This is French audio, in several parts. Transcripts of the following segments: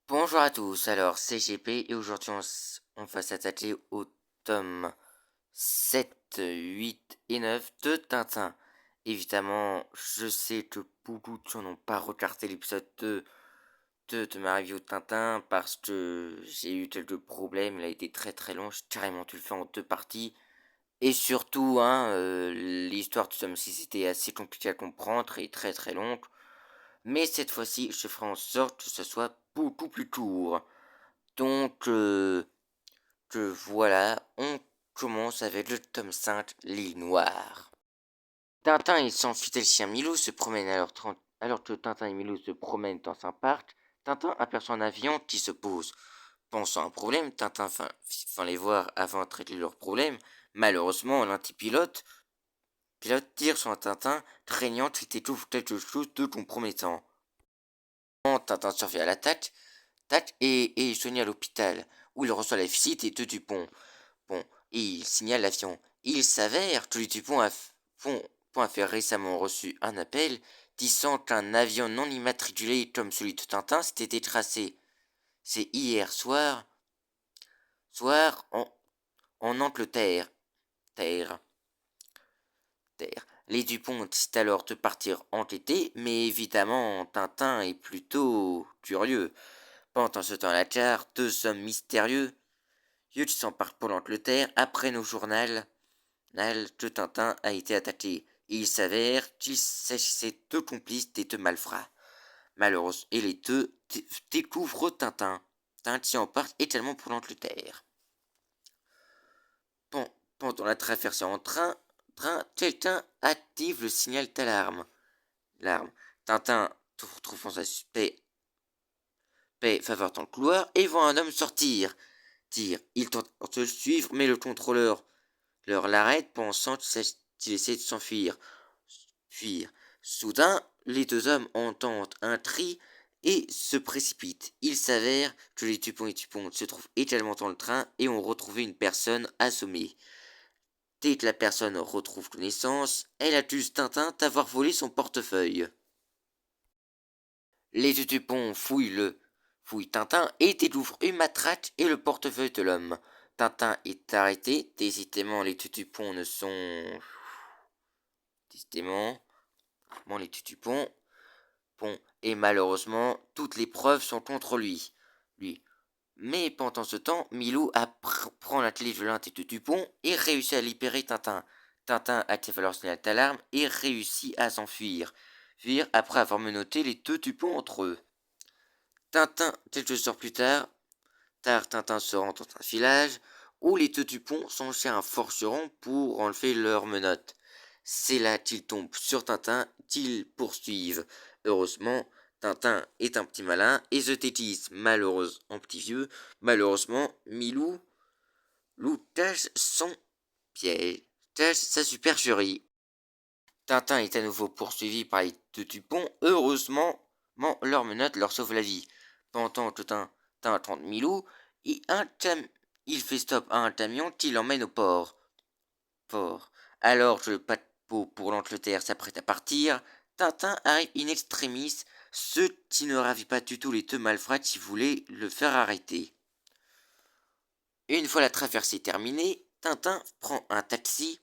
Bonjour à tous, alors c'est GP et aujourd'hui on va s'attaquer au tome 7, 8 et 9 de Tintin. Évidemment, je sais que beaucoup de gens n'ont pas regardé l'épisode 2 de ma review de Tintin parce que j'ai eu quelques problèmes, il a été très très long, j'ai carrément dû le faire en deux parties. Et surtout, l'histoire du tome 6 était assez compliquée à comprendre et très très longue. Mais cette fois-ci, je ferai en sorte que ce soit beaucoup plus court. Donc, voilà, on commence avec le tome 5, l'île Noire. Tintin et son fidèle chien Milou se promènent alors que Tintin et Milou se promènent dans un parc. Tintin aperçoit un avion qui se pose. Pensant à un problème, Tintin vint les voir avant de régler leur problème. Malheureusement, pilote tire sur un Tintin, craignant qu'il découvre quelque chose de compromettant. Tintin survit à l'attaque, et est soigné à l'hôpital, où il reçoit la visite des deux Dupont. Bon, et il signale l'avion. Il s'avère que les Dupont a fait récemment reçu un appel disant qu'un avion non immatriculé comme celui de Tintin s'était tracé. C'est hier soir en Angleterre. Terre. Terre. Les Dupont décident alors de partir enquêter, mais évidemment, Tintin est plutôt curieux. Pendant ce temps, la gare, deux hommes mystérieux, qui s'emparent pour l'Angleterre, apprennent au journal que Tintin a été attaqué. Il s'avère qu'il s'agissait de complices des deux malfrats. Malheureusement, et les deux découvrent Tintin. Tintin qui embarque également pour l'Angleterre. Pendant la traversée en train, quelqu'un active le signal d'alarme. Tintin, trouvant sa suspect, paix faveur dans le couloir et voit un homme sortir. Il tente de le suivre, mais le contrôleur l'arrête pensant qu'il essaie de s'enfuir. Soudain, les deux hommes entendent un cri et se précipitent. Il s'avère que les Dupont et Dupont se trouvent également dans le train et ont retrouvé une personne assommée. Dès que la personne retrouve connaissance, elle accuse Tintin d'avoir volé son portefeuille. Les deux Dupont fouillent Tintin et découvrent une matraque et le portefeuille de l'homme. Tintin est arrêté. Décidément, les deux Dupont ne sont... Décidément, les deux Dupont. Bon, et malheureusement, toutes les preuves sont contre lui. Mais pendant ce temps, Milou prend la clé de l'un des deux Dupont et réussit à libérer Tintin. Tintin active alors signal d'alarme et réussit à s'enfuir. Après avoir menotté les deux Dupont entre eux. Quelques heures plus tard, Tintin se rend dans un village où les deux Dupont sont chez un forgeron pour enlever leurs menottes. C'est là qu'ils tombent sur Tintin, qu'ils poursuivent. Heureusement, Tintin est un petit malin et se déguise en petit vieux. Malheureusement, Milou cache son piège, cache sa supercherie. Tintin est à nouveau poursuivi par les deux Dupont. Heureusement, leurs menottes leur sauvent la vie. Pendant que Tintin attend Milou, il fait stop à un camion qui l'emmène au port. Alors que le paquebot pour l'Angleterre s'apprête à partir, Tintin arrive in extremis, ce qui ne ravit pas du tout les deux malfrats qui voulaient le faire arrêter. Une fois la traversée terminée, Tintin prend un taxi.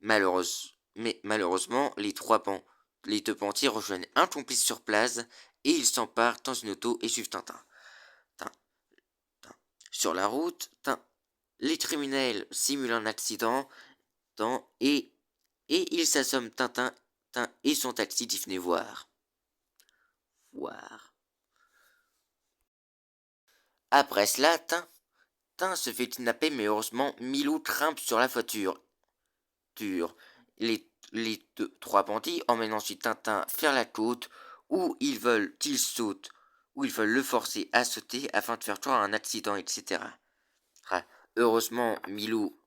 Malheureusement, les deux banquiers rejoignent un complice sur place et ils s'emparent dans une auto et suivent Tintin. Sur la route, les criminels simulent un accident et ils s'assomment Tintin et son taxi qui venait voir. Après cela, Tintin se fait kidnapper, mais heureusement, Milou grimpe sur la voiture. Trois bandits emmènent ensuite Tintin vers la côte où ils veulent qu'il saute, où ils veulent le forcer à sauter afin de faire croire à un accident, etc. Heureusement, Milou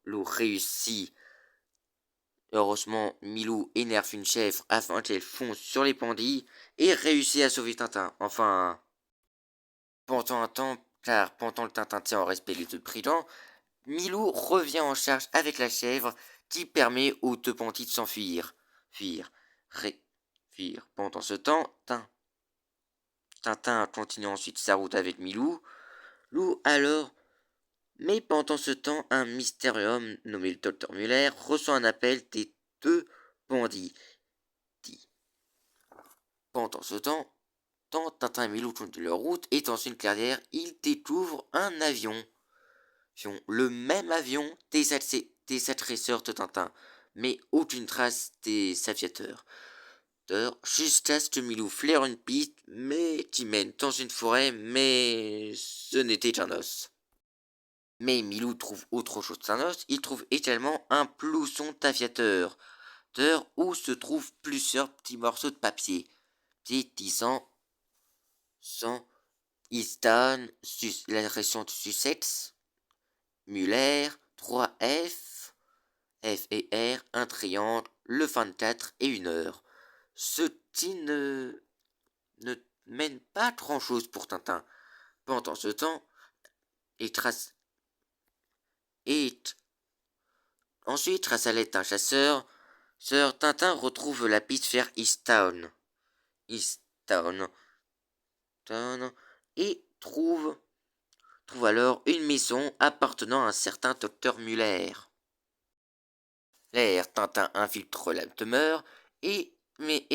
énerve une chèvre afin qu'elle fonce sur les bandits et réussit à sauver Tintin. Enfin, pendant un temps, car pendant le Tintin tient en respect les deux brigands, Milou revient en charge avec la chèvre qui permet aux deux bandits de s'enfuir. Pendant ce temps, Tintin continue ensuite sa route avec Milou. Mais pendant ce temps, un mystérieux homme nommé le docteur Muller reçoit un appel des deux bandits. Pendant ce temps, Tintin et Milou continuent leur route et dans une clairière, ils découvrent un avion. Le même avion des agresseurs de Tintin, mais aucune trace des aviateurs. Jusqu'à ce que Milou flaire une piste, mais qui mène dans une forêt, mais ce n'était qu'un os. Mais Milou trouve autre chose qu'un os, il trouve également un peloton d'aviateurs, où se trouvent plusieurs petits morceaux de papier, disant sans Easton, la région de Sussex, Muller, 3F, F et R, un triangle, le 24 et une heure. Ce qui ne mène pas grand-chose pour Tintin. Pendant ce temps, ensuite, grâce à l'aide d'un chasseur, Sir Tintin retrouve la piste vers Easttown. Et trouve alors une maison appartenant à un certain docteur Muller. Tintin infiltre la demeure et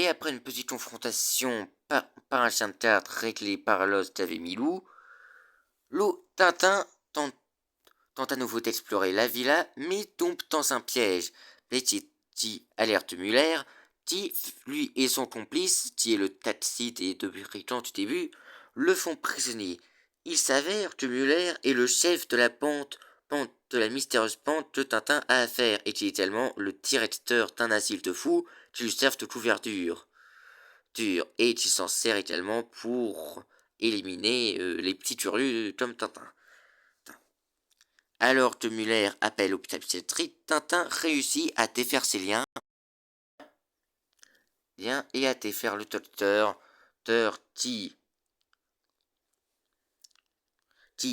après une petite confrontation par un chien de cartes réglé par l'os qu'avait Milou, Tintin tente à nouveau d'explorer la villa, mais tombe dans un piège. Petit alerte Muller, qui, lui et son complice, qui est le taxi des deux brigands du début, le font prisonnier. Il s'avère que Muller est le chef de la mystérieuse bande que Tintin a affaire, et qui est également le directeur d'un asile de fous qui lui servent de couverture. Et qui s'en sert également pour éliminer les petits curieux comme Tintin. Alors que Muller appelle l'hôpital psychiatrique, Tintin réussit à défaire ses liens et à défaire le docteur qui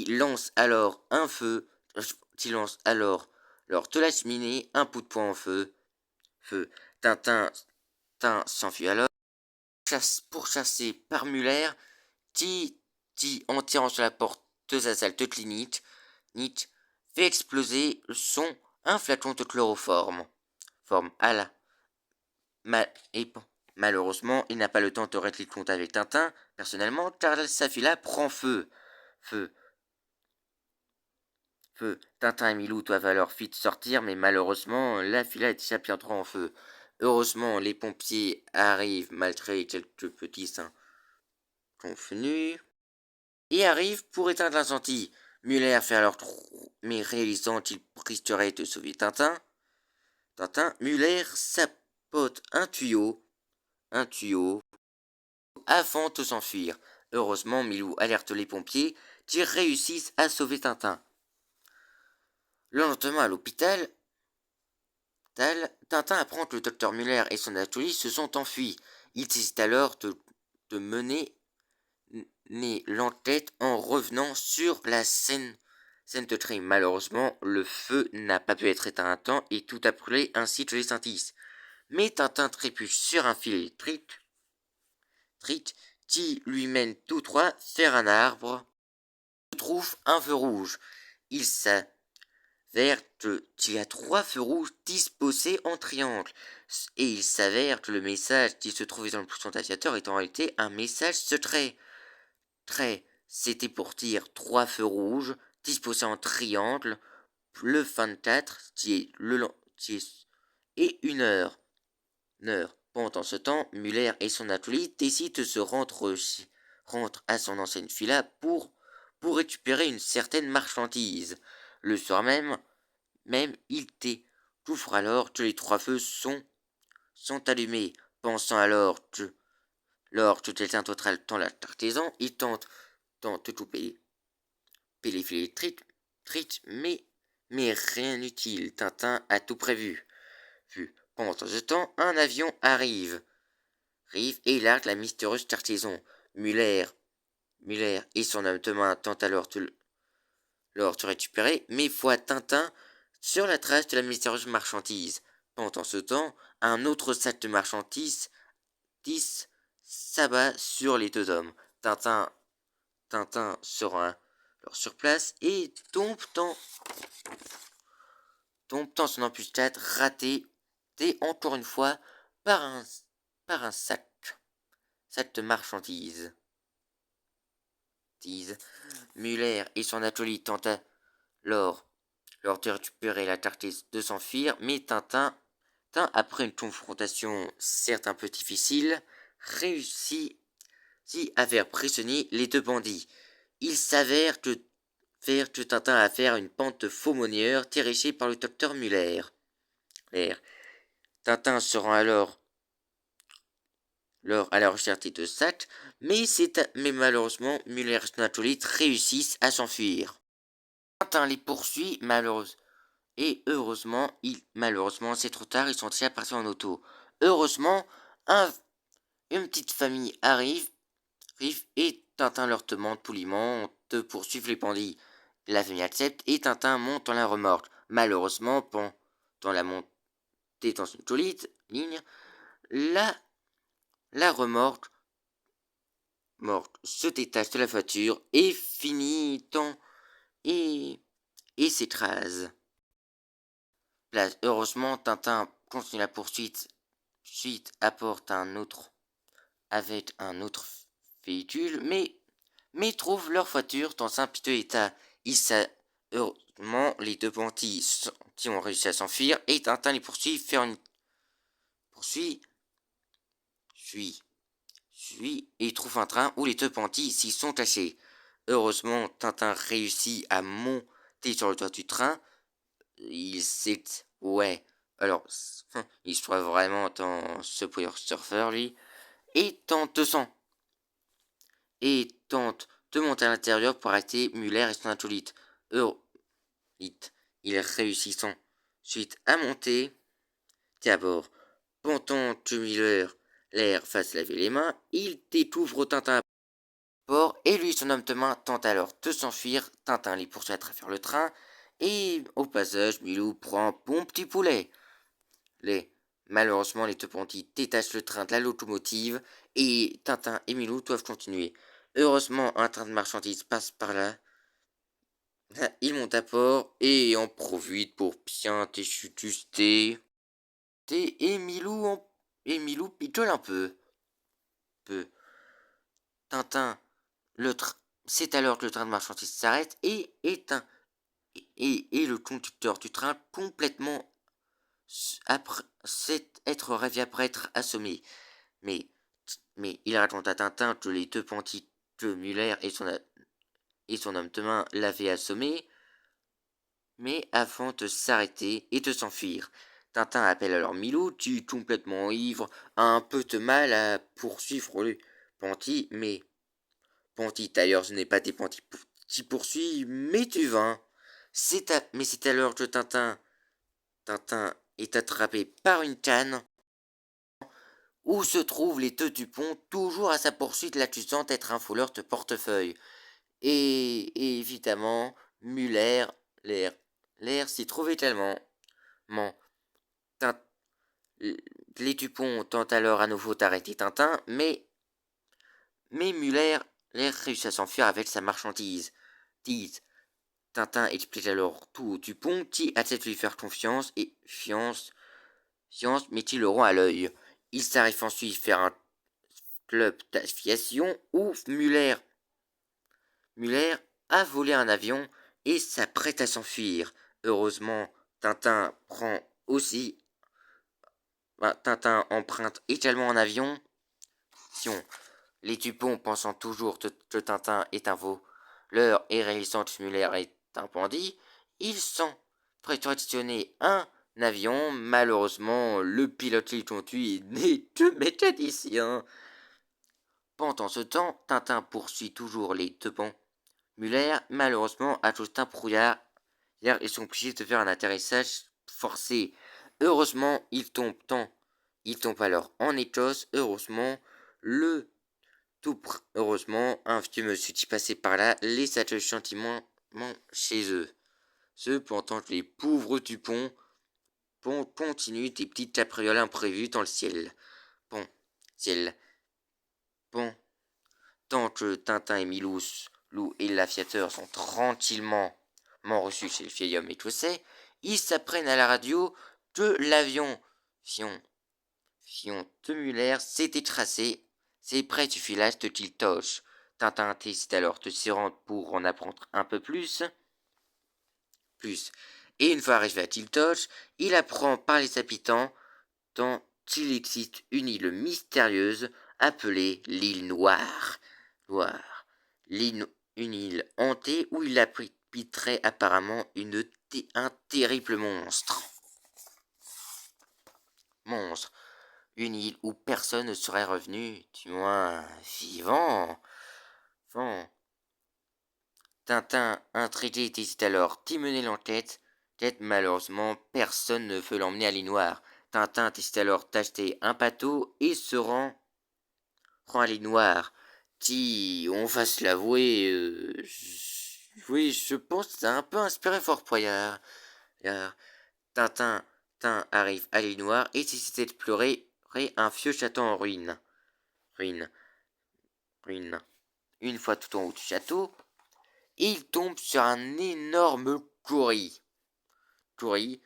lance alors un feu, qui lance alors de la cheminée un bout de poing en feu. Tintin s'enfuit alors, pourchassé par Muller, qui en tirant sur la porte de sa salle de clinique, fait exploser un flacon de chloroforme. Malheureusement, il n'a pas le temps de régler le compte avec Tintin, personnellement, car sa villa prend feu. Tintin et Milou doivent alors vite sortir, mais malheureusement, la villa est déjà bien trop en feu. Heureusement, les pompiers arrivent malgré quelques petits convenus et arrivent pour éteindre l'incendie. Muller fait alors mais réalisant qu'il risquerait de sauver Tintin, Muller sapote un tuyau avant de s'enfuir. Heureusement, Milou alerte les pompiers qui réussissent à sauver Tintin. Le lendemain à l'hôpital, Tintin apprend que le docteur Muller et son atelier se sont enfuis. Il décide alors de mener l'enquête en revenant sur la scène de crime. Malheureusement, le feu n'a pas pu être éteint à temps et tout a brûlé ainsi que les indices. Mais Tintin trébuche sur un fil électrique qui lui mène tout droit vers un arbre. Il trouve un feu rouge. Il s'avère qu'il y a 3 feux rouges disposés en triangle. Et il s'avère que le message qui se trouvait dans le bouton d'aviateur est en réalité un message secret. C'était pour dire 3 feux rouges disposés en triangle, le 24 et une heure. Pendant ce temps, Muller et son atelier décident de se rendre à son ancienne villa pour récupérer une certaine marchandise. Le soir même il découvre alors que les 3 feux sont allumés. Pensant alors que quelqu'un d'autre a le temps l'artisan, il tente de couper les fils électriques, mais rien n'utile. Tintin a tout prévu. Pendant ce temps, un avion arrive et largue la mystérieuse cargaison. Muller et son homme de main tentent alors de récupérer, mais voient Tintin sur la trace de la mystérieuse marchandise. Pendant ce temps, un autre sac de marchandises s'abat sur les 2 hommes. Tintin, Tintin sera alors sur place et tombe dans son embuscade ratée encore une fois par un, par un sac de marchandises. Muller et son acolyte tentent alors de récupérer la carcasse de s'enfuir, mais Tintin, après une confrontation certes un peu difficile, réussit à faire prisonnier les deux bandits. Il s'avère que Tintin a affaire à une bande de faux monnayeurs dirigée par le docteur Muller. Tintin se rend alors à la recherche des deux sacs, mais malheureusement Muller et son acolyte réussissent à s'enfuir. Tintin les poursuit malheureusement c'est trop tard, ils sont déjà partis en auto. Heureusement, une petite famille arrive et Tintin leur demande poliment de poursuivre les bandits. La famille accepte et Tintin monte dans la remorque. Malheureusement, dans la montée dans une jolie ligne, la remorque se détache de la voiture et finit et s'écrase. Heureusement, Tintin continue la poursuite, apporte avec un autre véhicule, mais trouve leur voiture dans un piteux état. Heureusement, les deux bandits qui ont réussi à s'enfuir et Tintin les poursuit et trouve un train où les deux bandits s'y sont cachés. Heureusement, Tintin réussit à monter sur le toit du train. Il alors il se trouve vraiment dans ce Power Surfer lui et tente de monter à l'intérieur pour arrêter Muller et son acolyte. Il réussit ensuite à monter d'abord. Pendant que Muller fasse laver les mains, il découvre Tintin à bord et lui son homme de main tente alors de s'enfuir. Tintin les poursuit à travers le train et au passage Milou prend un bon petit poulet. Malheureusement, les deux bandits détachent le train de la locomotive et Tintin et Milou doivent continuer. Heureusement, un train de marchandises passe par là. Ils montent à bord et en profitent pour bien déchutuster. Et Milou picole un peu. Tintin, c'est alors que le train de marchandises s'arrête et le conducteur du train complètement être rêvé après être assommé. Mais il raconte à Tintin que les deux bandits que Muller et son homme de main l'avaient assommé, mais avant de s'arrêter et de s'enfuir. Tintin appelle alors Milou, qui, complètement ivre, a un peu de mal à poursuivre le bandit, mais bandit, d'ailleurs, ce n'est pas des bandits qui poursuivent, mais du vin. Mais c'est alors que Tintin est attrapé par une canne où se trouvent les deux Dupont, toujours à sa poursuite l'accusant d'être un voleur de portefeuille. Et évidemment, Muller, l'air s'y trouvait tellement. Les Dupont tentent alors à nouveau d'arrêter Tintin, mais Muller réussit à s'enfuir avec sa marchandise. Tintin explique alors tout au Dupont, qui accepte de lui faire confiance, mais qui l'auront à l'œil. Il s'arrive ensuite faire un club d'aviation où Muller a volé un avion et s'apprête à s'enfuir. Heureusement, Tintin emprunte également un avion. Les Dupont pensant toujours que Tintin est un voleur et réalisant que Muller est un bandit, ils sont prétentionner un avion. Malheureusement, le pilote qui conduit n'est que mécanicien. Pendant ce temps, Tintin poursuit toujours les deux bancs. Muller, malheureusement, à cause d'un brouillard, ils sont obligés de faire un atterrissage forcé. Heureusement, il tombe alors en Écosse. Heureusement, un vieux monsieur qui passait par là les accueille gentiment chez eux. Cependant que les pauvres Dupont continuent des petites caprioles imprévues dans le ciel. Pendant que Tintin et Milou, Lou et l'aviateur sont tranquillement reçus chez le vieil homme écossais, ils s'apprennent à la radio que l'avion Fion de Muller s'était tracé, c'est près du village de Tiltoche. Tintin décide alors de s'y rendre pour en apprendre un peu plus. Et une fois arrivé à Tiltoche, il apprend par les habitants qu'il existe une île mystérieuse appelée l'île Noire. Une île hantée où il habiterait apparemment un terrible monstre. Une île où personne ne serait revenu, du moins vivant. Tintin, intrigué, décide alors d'y mener l'enquête. Malheureusement, personne ne veut l'emmener à l'île Noire. Tintin décide alors d'acheter un bateau et se rend à l'île Noire. Qui, on va se l'avouer, oui, je pense que ça a un peu inspiré Fort Boyard. Tintin arrive à l'île Noire et décide de pleurer un vieux château en ruine. Une fois tout en haut du château, il tombe sur un énorme Kouri. Kouri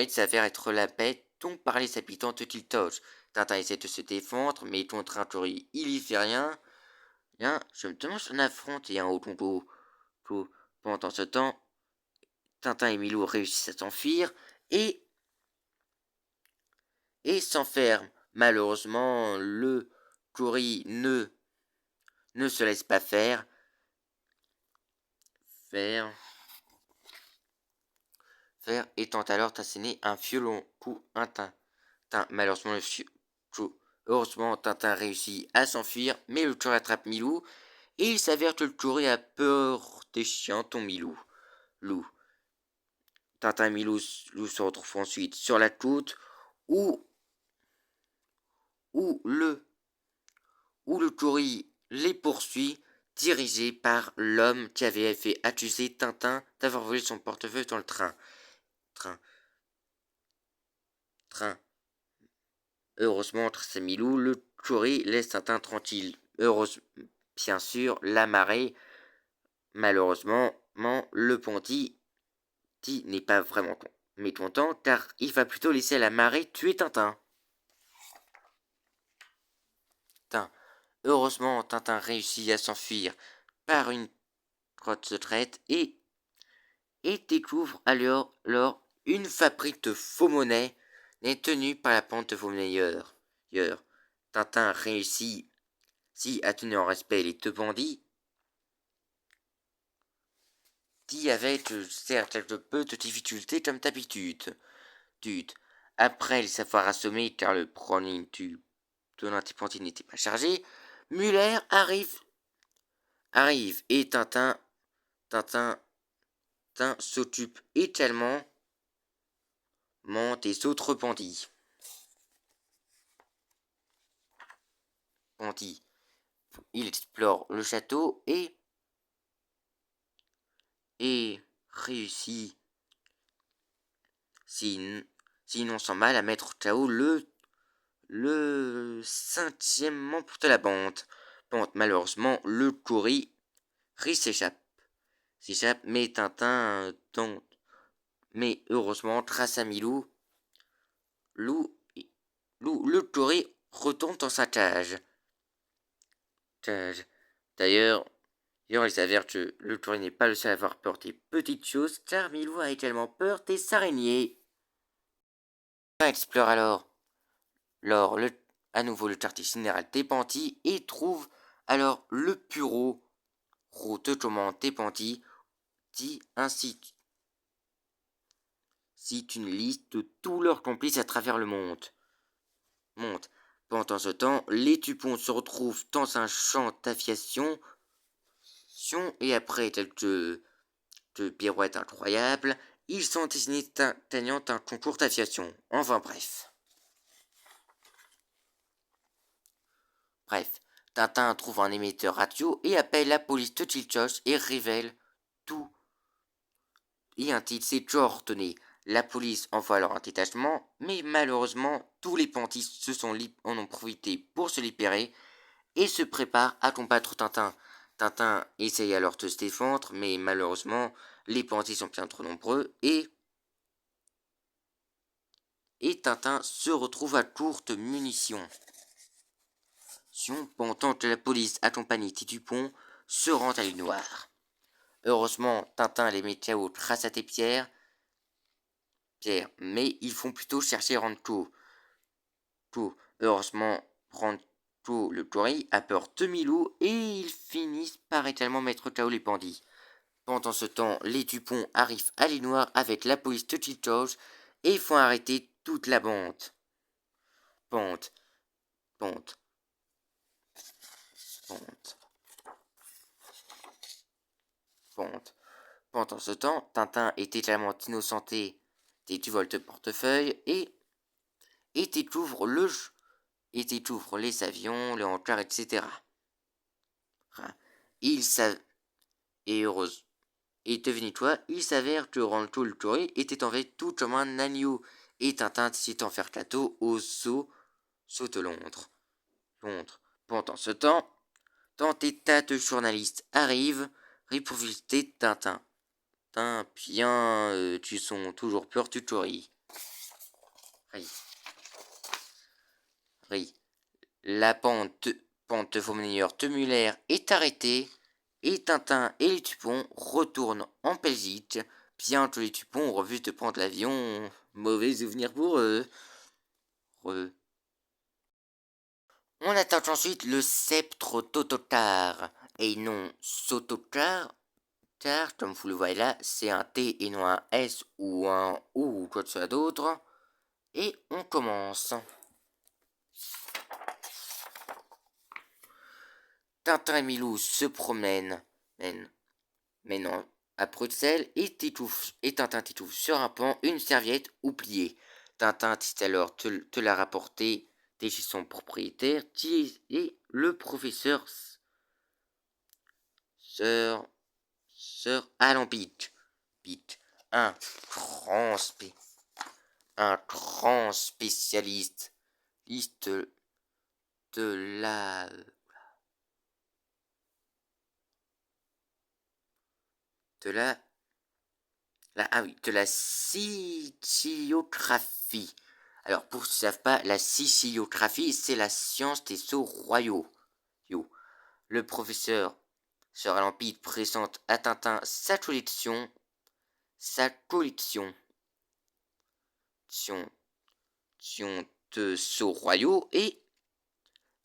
s'avère être la bête dont parlaient les habitants de Tiltoche. Tintin essaie de se défendre, mais contre un Kouri, il y fait rien. Je me demande si on affronte un haut tonto. Pendant ce temps, Tintin et Milou réussissent à s'enfuir et s'enferment. Malheureusement, le Kouri ne se laisse pas faire et tente alors d'asséner un violon coup un Malheureusement, Tintin réussit à s'enfuir, mais le Kouri attrape Milou et il s'avère que le Kouri a peur des chiens, dont Milou. Tintin et Milou se retrouvent ensuite sur la côte où le Kouri les poursuit, dirigé par l'homme qui avait fait accuser Tintin d'avoir volé son portefeuille dans le train. Heureusement, entre Milou, le Kouri laisse Tintin tranquille. Bien sûr, la marée, malheureusement, le Ponty n'est pas vraiment mécontent car il va plutôt laisser la marée tuer Tintin. Heureusement, Tintin réussit à s'enfuir par une grotte secrète et découvre alors une fabrique de faux monnaies tenue par la bande de faux monnayeurs. Tintin réussit à tenir en respect les deux bandits qui avaient certes quelque peu de difficultés comme d'habitude. Après les avoir assommés car le Browning de l'antipantine n'était pas chargé, Muller arrive et Tintin s'occupe également des autres bandits. Il explore le château et réussit, sinon sans mal, à mettre KO le 5e membre de la bande. Malheureusement, le Kouri s'échappe, mais Tintin mais heureusement, grâce à Milou, le Kouri retourne dans sa cage. D'ailleurs, il s'avère que le Kouri n'est pas le seul à avoir peur des petites choses, car Milou a également peur des araignées. On explore alors à nouveau le quartier général des Pantis et trouve alors le bureau de commande des Pantis ainsi cite une liste de tous leurs complices à travers le monde. Pendant ce temps, les Tupons se retrouvent dans un champ d'aviation et après quelques pirouettes incroyables, ils sont désignés gagnant un concours d'aviation. Enfin bref, Tintin trouve un émetteur radio et appelle la police de Tiltoche et révèle tout et indique ses coordonnées. La police envoie alors un détachement, mais malheureusement, tous les pantis en ont profité pour se libérer et se prépare à combattre Tintin. Tintin essaye alors de se défendre, mais malheureusement, les bandits sont bien trop nombreux et Tintin se retrouve à court de munitions. Pendant que la police accompagnée Titupon se rend à l'île Noire. Heureusement, Tintin les met KO grâce à tes pierres, mais ils font plutôt chercher Ranko. Heureusement, Ranko le gorille a peur de Milou et ils finissent par également mettre KO les bandits. Pendant ce temps, les Dupont arrivent à l'île Noire avec la police de Cheetos et font arrêter toute la bande. Bande. Bande. Bande. Bande. Pendant ce temps, Tintin est également innocenté du vol de portefeuille et découvre les avions, les hangars, etc. Il s'avère, et heureuse, et devinez-toi, il s'avère que Ranko le gorille était en fait tout comme un agneau, et Tintin décide d'en faire cadeau au saut de Londres. Pendant ce temps, des tas de journalistes arrivent pour visiter Tintin. Bien, tu sont toujours peur du gorille. La pente de Faumeneur de Muller est arrêtée et Tintin et les Dupont retournent en Belgique, bien que les Dupont refusent de prendre l'avion. Mauvais souvenir pour eux. On attaque ensuite le sceptre d'Ottokar, et non Sotokar, car comme vous le voyez là, c'est un T et non un S ou un O ou quoi que ce soit d'autre. Et on commence. Tintin et Milou se promènent, mais non, à Bruxelles, et Tintin t'étouffe sur un pan une serviette oubliée. Tintin décide alors de la rapporter chez son propriétaire, qui est le professeur Sir Alan Beach, un grand, spécialiste de la de la siciliographie. Alors, pour ceux qui ne savent pas, la siciliographie, c'est la science des sceaux royaux. Le professeur Sir Alampide présente à Tintin sa collection de sceaux royaux et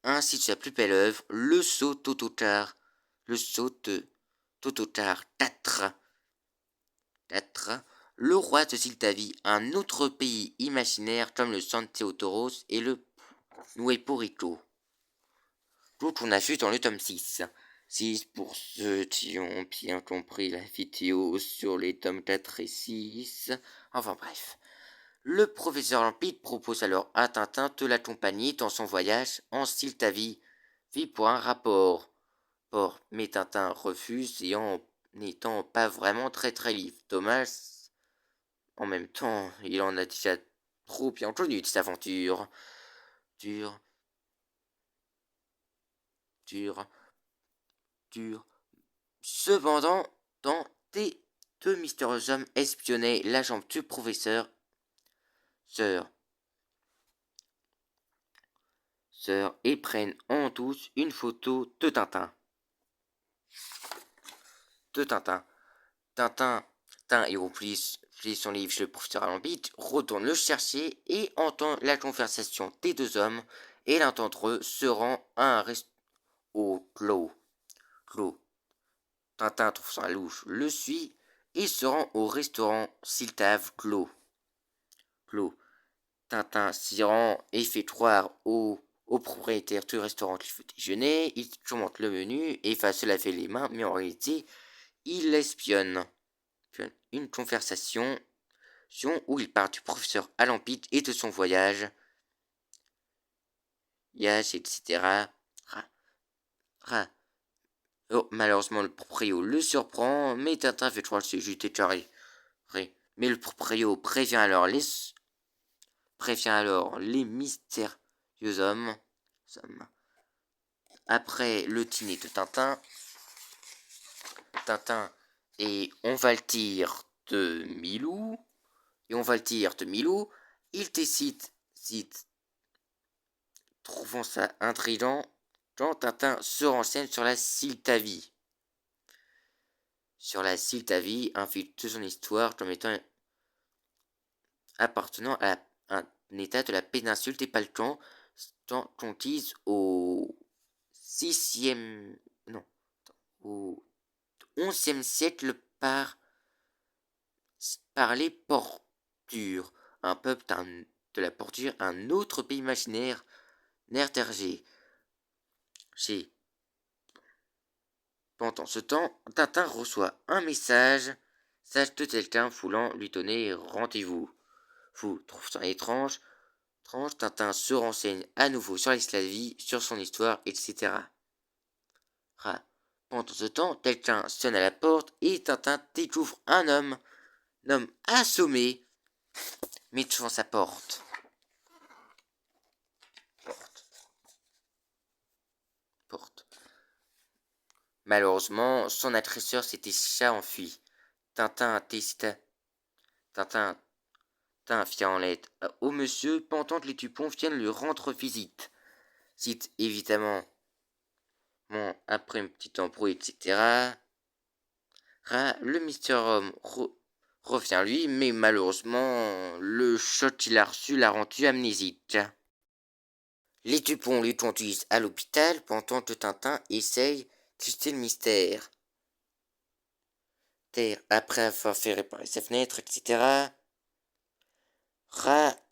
ainsi de sa plus belle œuvre, le sceau Tototar, le sceau de Tototar 4. Le roi de Siltavie, un autre pays imaginaire comme le San Theodoros et le Nueporito. Tout on a vu dans le tome 6. 6 pour ceux qui ont bien compris la vidéo sur les tomes 4 et 6. Enfin bref. Le professeur Lampide propose alors à Tintin de l'accompagner dans son voyage en Siltavie, pour un rapport. Mais Tintin refuse et en n'étant pas vraiment très libre. Dommage. En même temps, il en a déjà trop bien connu de cette aventure. Dur. Cependant, des deux mystérieux hommes espionnaient la jambe du professeur Sir et prennent en tous une photo de Tintin. Tintin et replie son livre chez le professeur Alambit, retourne le chercher et entend la conversation des deux hommes, et l'un d'entre eux se rend à un restaurant au Clos. Tintin trouve sa louche, le suit et se rend au restaurant Siltave Clos. Tintin s'y rend et fait croire au propriétaire du restaurant qu'il veut déjeuner, il commente le menu et va se laver les mains, mais en réalité, il l'espionne. Une conversation où il parle du professeur Alampite et de son voyage, etc. Malheureusement, le proprio le surprend, mais Tintin fait croire que c'est juste déclaré. Mais le proprio prévient alors les mystérieux hommes après le dîner de Tintin, et on va le dire de Milou, il décide, trouvant ça intriguant, Tintin se renseigne sur la Siltavie. Un fil de son histoire comme étant appartenant à un état de la péninsule des Balkans, conquise au 6e, non, au 11e siècle par les Portures, un peuple de la Porture, un autre pays imaginaire, Nertergé. Pendant ce temps, Tintin reçoit un message de quelqu'un voulant lui donner rendez-vous. Fou trouve ça étrange. Tintin se renseigne à nouveau sur l'esclavie, sur son histoire, etc. Pendant ce temps, quelqu'un sonne à la porte et Tintin découvre un homme assommé, mais devant sa porte. Malheureusement, son agresseur s'était déjà enfui. Tintin fit en l'aide au monsieur pendant que les Dupont viennent lui rendre visite. Évidemment, après un petit embrouille, etc. Le Mister Homme revient lui, mais malheureusement, le choc qu'il a reçu l'a rendu amnésique. Les Dupont lui conduisent à l'hôpital pendant que Tintin essaye d'élucider le mystère. Après avoir fait réparer sa fenêtre, etc.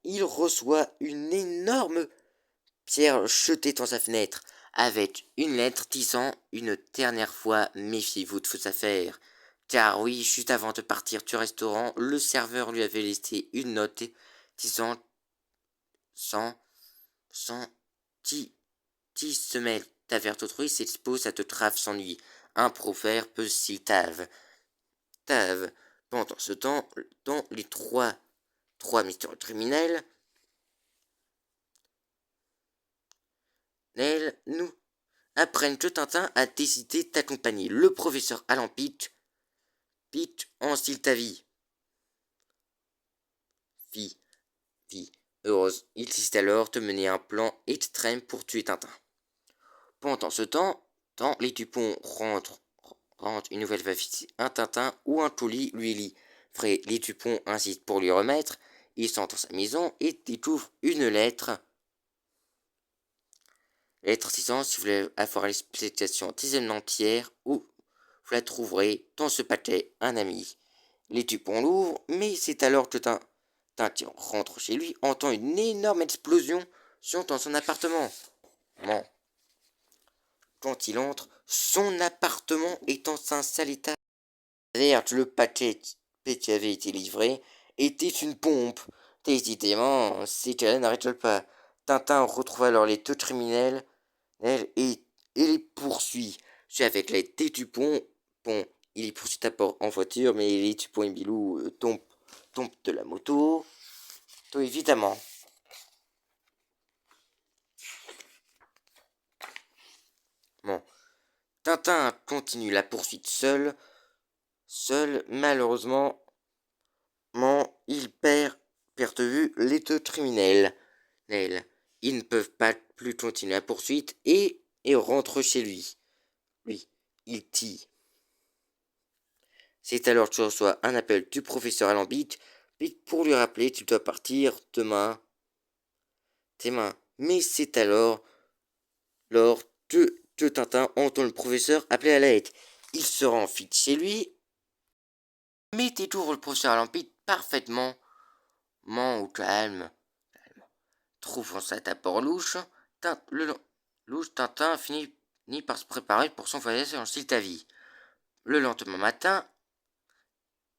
Il reçoit une énorme pierre jetée dans sa fenêtre, avec une lettre disant une dernière fois méfiez-vous de vos affaires. Car oui, juste avant de partir du restaurant, le serveur lui avait laissé une note disant 10 semelles d'affaires d'autrui s'expose à de graves ennuis. Un proverbe s'il tave. Pendant ce temps, dans les trois mystérieux criminels, nous apprennent que Tintin a décidé d'accompagner le professeur Alan Peach en Siltavie. Heureuse, il décide alors de mener un plan extrême pour tuer Tintin. Pendant ce temps, les Dupont rentrent une nouvelle fois un Tintin ou un colis lui lit. Les Dupont insistent pour lui remettre. Il sort dans sa maison et découvre une lettre. Lettre 600, si vous voulez avoir l'explication des entière, ou vous la trouverez dans ce paquet, un ami. Les Dupont l'ouvrent, mais c'est alors que Tintin rentre chez lui, entend une énorme explosion dans son appartement. Quand il entre, son appartement est en un sale état. Le paquet qui avait été livré était une pompe. Décidément, ces cas-là n'arrêtent pas. Tintin retrouve alors les deux criminels et les poursuit. Avec l'aide des Dupont, il les poursuit d'abord en voiture, mais les Dupont et Milou tombent de la moto. Tout évidemment. Tintin continue la poursuite seul, malheureusement, il perd de vue les deux criminels. Ils ne peuvent pas plus continuer la poursuite et rentre chez lui. Il dit. C'est alors que tu reçois un appel du professeur Alambic pour lui rappeler tu dois partir demain. Mais c'est alors que Tintin entend le professeur appeler à l'aide. Il se rend vite chez lui, mais découvre le professeur Alambic parfaitement au calme. Trouvant ça d'abord louche, Tintin finit par se préparer pour son voyage en Siltavie. Le lendemain matin,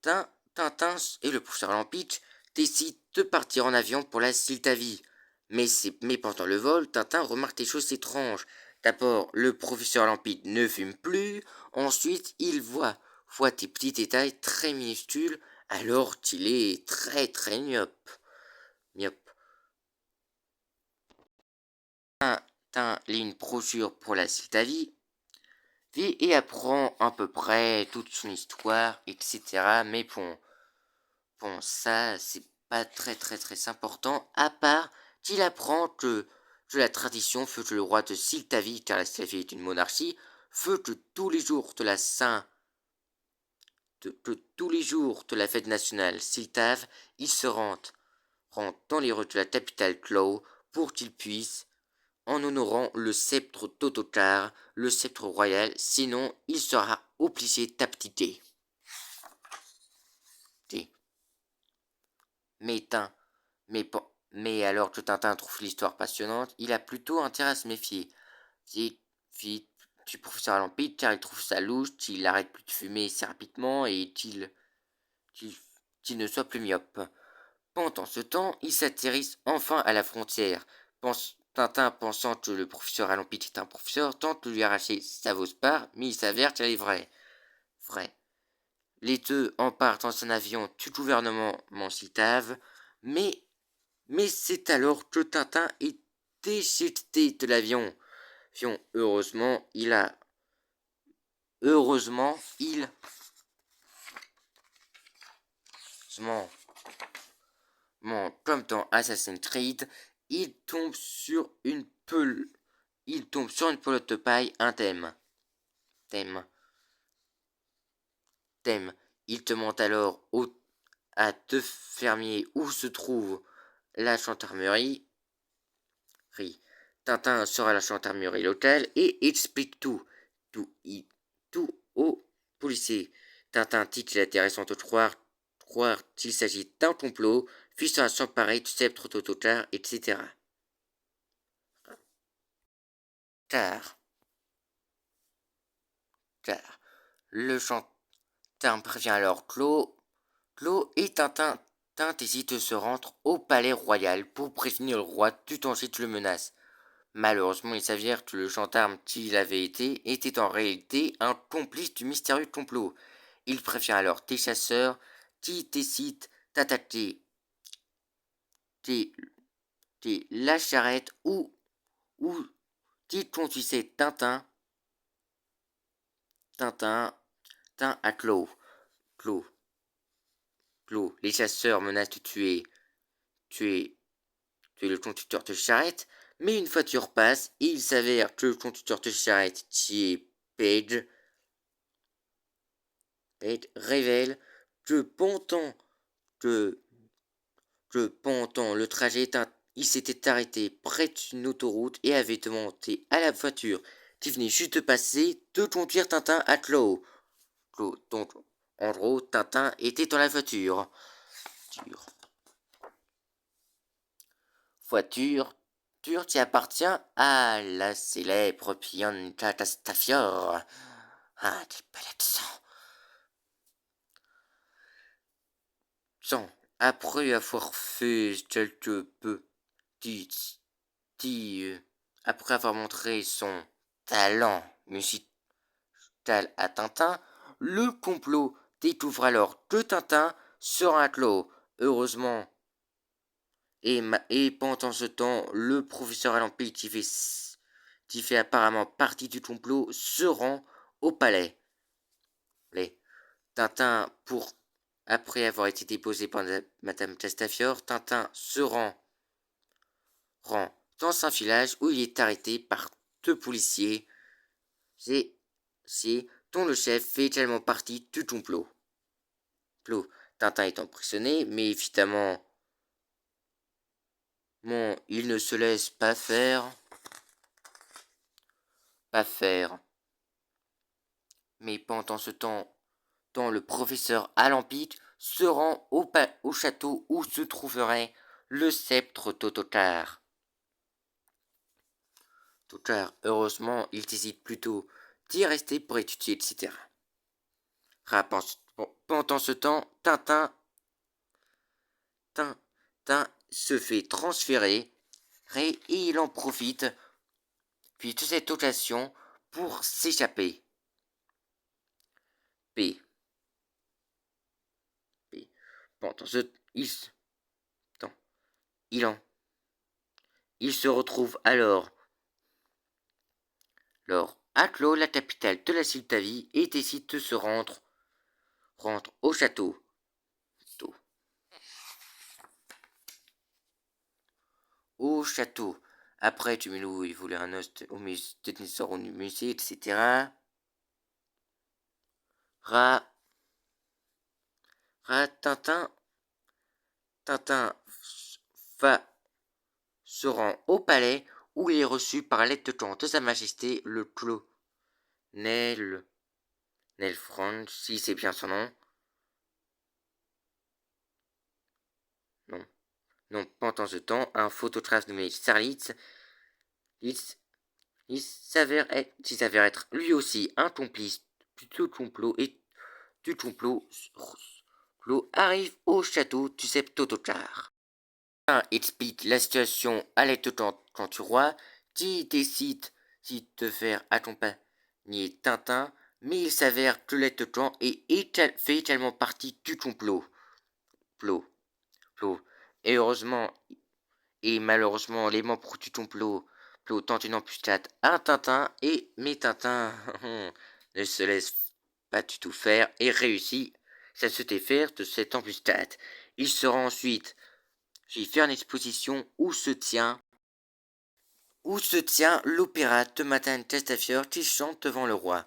Tintin et le professeur Alambic décident de partir en avion pour la Siltavie. Mais pendant le vol, Tintin remarque des choses étranges. D'abord, le professeur Alambic ne fume plus. Ensuite, il voit des petits détails très minuscules alors qu'il est très très myope. Tintin lit une brochure pour la Siltavie et apprend à peu près toute son histoire, etc. Mais bon, ça, c'est pas très important, à part qu'il apprend que la tradition veut que le roi de Siltavie, car la Siltavie est une monarchie, veut que tous les jours de la que tous les jours de la fête nationale Siltave, il se rend dans les rues de la capitale Clow pour qu'il puisse, en honorant le sceptre Tototar, le sceptre royal, sinon il sera obligé d'abdiquer. Mais, mais alors que Tintin trouve l'histoire passionnante, il a plutôt intérêt à se méfier du professeur Alampic, car il trouve ça louche qu'il arrête plus de fumer assez rapidement et qu'il ne soit plus myope. Pendant ce temps, ils s'atterrissent enfin à la frontière. Tintin, pensant que le professeur Alampic est un professeur, tente de lui arracher sa fausse part, mais il s'avère qu'elle est vraie. Les deux emparent dans un avion du gouvernement Mancitave, mais c'est alors que Tintin est déchiqueté de l'avion. Heureusement, comme dans Assassin's Creed, il tombe sur une pelote de paille, un thème. Il demande alors à deux fermiers où se trouve la gendarmerie. Tintin sera à la gendarmerie locale et explique tout aux policiers. Tintin dit qu'il est intéressant de croire qu'il s'agit d'un complot, visant à s'emparer du sceptre Tototar, etc. Car le gendarme prévient alors Clos et Tintin décide de se rendre au palais royal pour prévenir le roi du danger qui le menace. Malheureusement, il s'avère que le gendarme qui avait été était en réalité un complice du mystérieux complot. Il prévient alors des chasseurs qui décident d'attaquer la charrette où qui conduisait Tintin à Clos. Les chasseurs menacent de tuer le conducteur de charrette, mais une voiture passe et il s'avère que le conducteur de charrette, qui est Page, révèle que pendant le trajet, il s'était arrêté près d'une autoroute et avait demandé à la voiture qui venait juste de passer de conduire Tintin à Clos. Donc, en gros, Tintin était dans la voiture qui appartient à la célèbre Bianca Castafiore. Ah, des palettes sans. Après avoir fait quelque petit, après avoir montré son talent musical à Tintin, le complot découvre alors que Tintin sera un clos. Heureusement, et pendant ce temps, le professeur Alampi, qui fait apparemment partie du complot, se rend au palais. Tintin, après avoir été déposé par Madame Castafiore, Tintin se rend dans un village où il est arrêté par deux policiers, dont le chef fait également partie du complot. Tintin est emprisonné, mais évidemment, il ne se laisse pas faire. Mais pendant ce temps, le professeur Alampic se rend au château où se trouverait le sceptre Tototar. Heureusement, il décide plutôt d'y rester pour étudier, etc. Pendant ce temps, Tintin se fait transférer et il en profite puis de cette occasion pour s'échapper. Pendant ce il se retrouve alors Alors, Atlo, la capitale de la Siltavie, et décide de se rendre au château. Au château. Après, Tumilou, il voulait un os au sort au musée, etc. Tintin se rend au palais où il est reçu par l'aide-de-camp de Sa Majesté le colonel Franz, si c'est bien son nom. Non. Non, pendant ce temps, un photographe nommé Sarlitz, il s'avère être lui aussi un complice du complot et du complot arrive au château du Septotocar. Explique la situation à l'aide quand tu roi, qui décide de faire accompagner Tintin, mais il s'avère que l'aide de camp fait également partie du complot. Et heureusement et malheureusement, les membres du complot tentent une embuscade à Tintin, mais Tintin ne se laisse pas du tout faire et réussit à se défaire de cette embuscade. Il se rend ensuite faire une exposition où se tient l'opéra de Madame Castafiore qui chante devant le roi.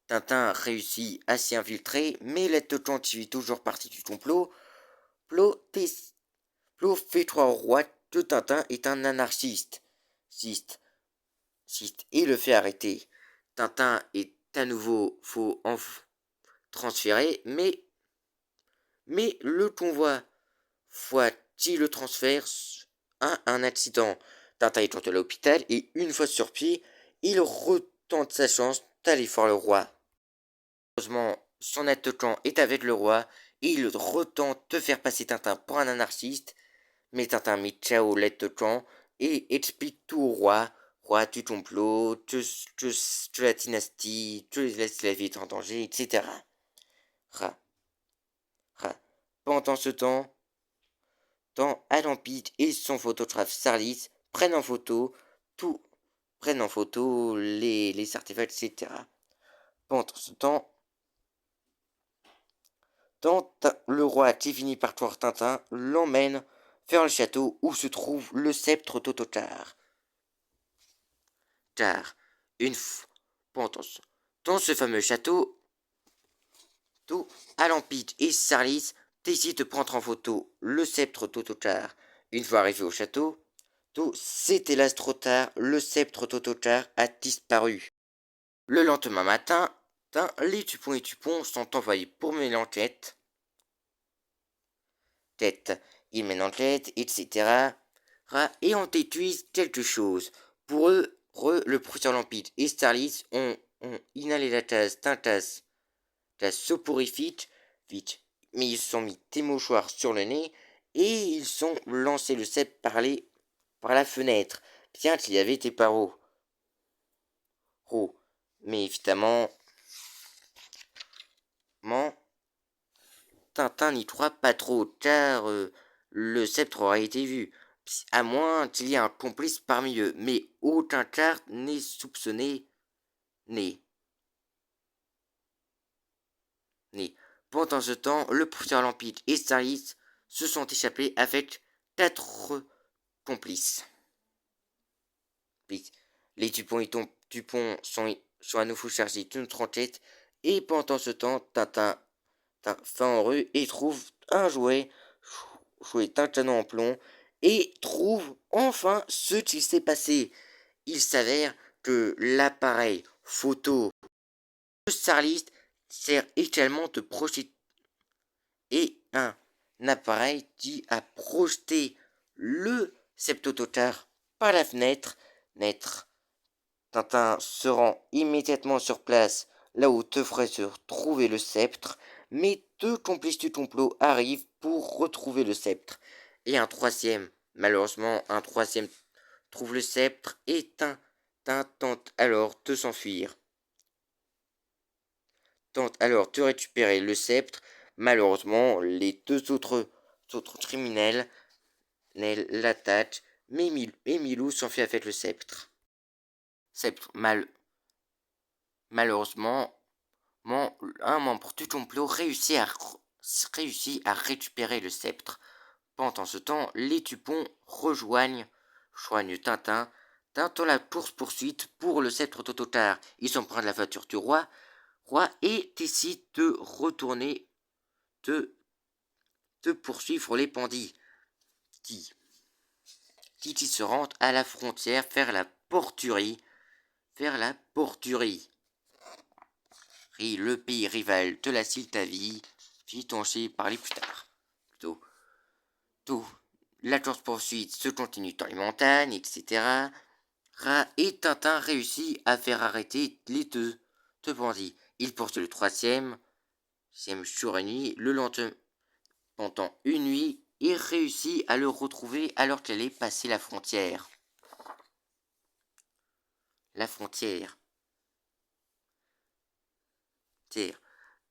Tintin réussit à s'y infiltrer, mais l'aide de camp qui fait toujours partie du complot. Fait croire au roi que Tintin est un anarchiste. Et le fait arrêter. Tintin est à nouveau transféré, mais le convoi qui le transfère a un accident. Tintin est à l'hôpital et une fois sur pied, il retente sa chance d'aller voir le roi. Heureusement, son aide de camp est avec le roi et il retente de faire passer Tintin pour un anarchiste, mais Tintin met ciao l'aide de camp et explique tout au roi. Roi, tu complot, que la dynastie, tu laisses la vie être en danger, etc. Pendant ce temps, Alampide et son photographe Sarlis prennent en photo les artefacts, etc. Pendant ce temps, le roi qui finit par tuer Tintin l'emmène vers le château où se trouve le sceptre Tototar. Car, dans ce fameux château, Alampide et Sarlis décident de prendre en photo le sceptre Tototar. Une fois arrivé au château, c'était hélas trop tard, le sceptre Tototar a disparu. Le lendemain matin, les Tupon et Tupon sont envoyés pour mener l'enquête. Ils mènent l'enquête, etc. Et on déduit quelque chose. Pour eux, le professeur Lampide et Starlis ont inhalé la tasse soporifique, mais ils se sont mis des mouchoirs sur le nez et ils ont lancé le sceptre par la fenêtre, bien qu'il y avait des barreaux. Mais évidemment, Tintin n'y croit pas trop, car le sceptre aura été vu, à moins qu'il y ait un complice parmi eux, mais aucun carte n'est soupçonné. Pendant ce temps, le professeur Lampide et Starlis se sont échappés avec 4 complices. Les Dupont sont à nouveau chargés d'une enquête, et pendant ce temps, Tintin va en rue et trouve un jouet d'un canon en plomb et trouve enfin ce qu'il s'est passé. Il s'avère que l'appareil photo de Starlist sert également de projeter et un appareil qui a projeté le Septototar par la fenêtre. Tintin se rend immédiatement sur place, là où devrait se trouver le sceptre, mais 2 complices du complot arrivent pour retrouver le sceptre. Et malheureusement, un troisième trouve le sceptre et Tintin tente alors de s'enfuir. Tente alors de récupérer le sceptre. Malheureusement, les 2 autres criminels l'attaquent, mais Milou s'enfuit avec le sceptre. sceptre. Malheureusement, un membre du complot réussit à récupérer le sceptre. Pendant ce temps, les Tupons rejoignent Tintin dans la course-poursuite pour le sceptre Tototar. Ils s'empruntent la voiture du roi et décident de retourner de poursuivre les bandits qui se rendent à la frontière vers la porturie, le pays rival de la Siltavie, touché par les plus tard. Tout. La course-poursuite se continue dans les montagnes, etc. Et Tintin réussit à faire arrêter les deux bandits. Il poursuit le troisième jour et nuit, le lendemain, pendant une nuit, et réussit à le retrouver alors qu'elle est passée la frontière.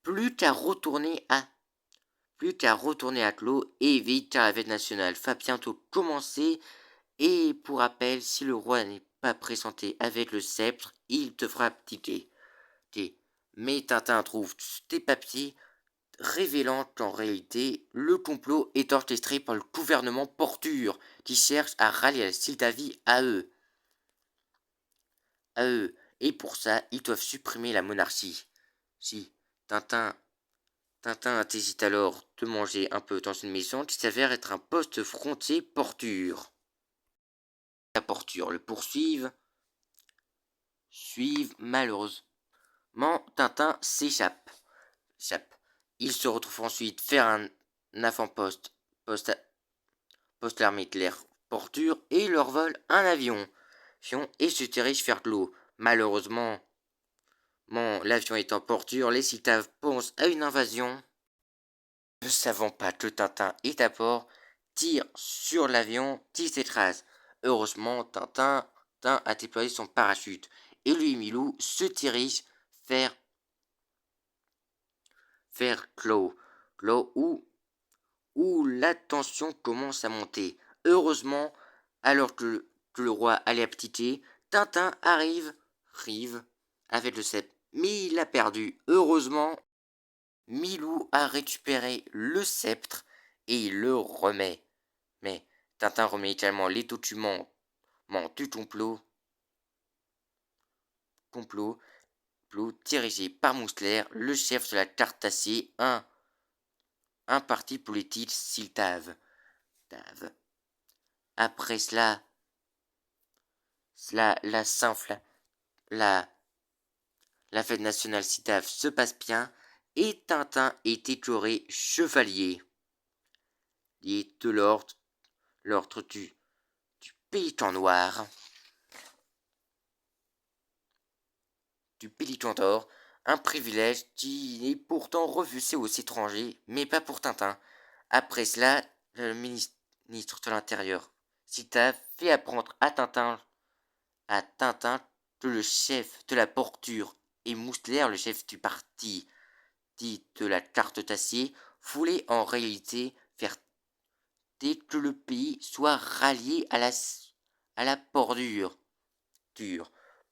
Plus qu'à retourner à Clos et éviter la fête nationale va bientôt commencer. Et pour rappel, si le roi n'est pas présenté avec le sceptre, il devra abdiquer. Mais Tintin trouve des papiers révélant qu'en réalité, le complot est orchestré par le gouvernement Porture, qui cherche à rallier la Sildavie à eux. Et pour ça, ils doivent supprimer la monarchie. Si Tintin hésite alors de manger un peu dans une maison qui s'avère être un poste frontier Porture. La Porture le poursuivent, malheureusement, Tintin s'échappe. Il se retrouve ensuite faire un avant-poste poste armée de l'air Porture et leur vole un avion et se dirige vers l'eau. Malheureusement, l'avion est en Porture, les Siltaves pensent à une invasion. Ne savant pas que Tintin est à bord, tire sur l'avion qui s'écrase. Heureusement, Tintin a déployé son parachute et lui et Milou se dirigent vers Clos où la tension commence à monter. Heureusement, alors que le roi allait abdiquer, Tintin arrive avec le sceptre, mais il l'a perdu. Heureusement, Milou a récupéré le sceptre et il le remet. Mais Tintin remet également les documents du complot dirigé par Mousclair, le chef de la Cartassier, un parti politique Siltave. Après cela, la fête nationale Siltave se passe bien et Tintin est décoré chevalier de l'ordre du Pélican Noir, du Pélican d'Or, un privilège qui est pourtant refusé aux étrangers, mais pas pour Tintin. Après cela, le ministre de l'Intérieur, Siltave, fait apprendre à Tintin que le chef de la Porture et Mousclair, le chef du parti dit de la carte d'acier, voulait en réalité faire dès que le pays soit rallié à la Porture.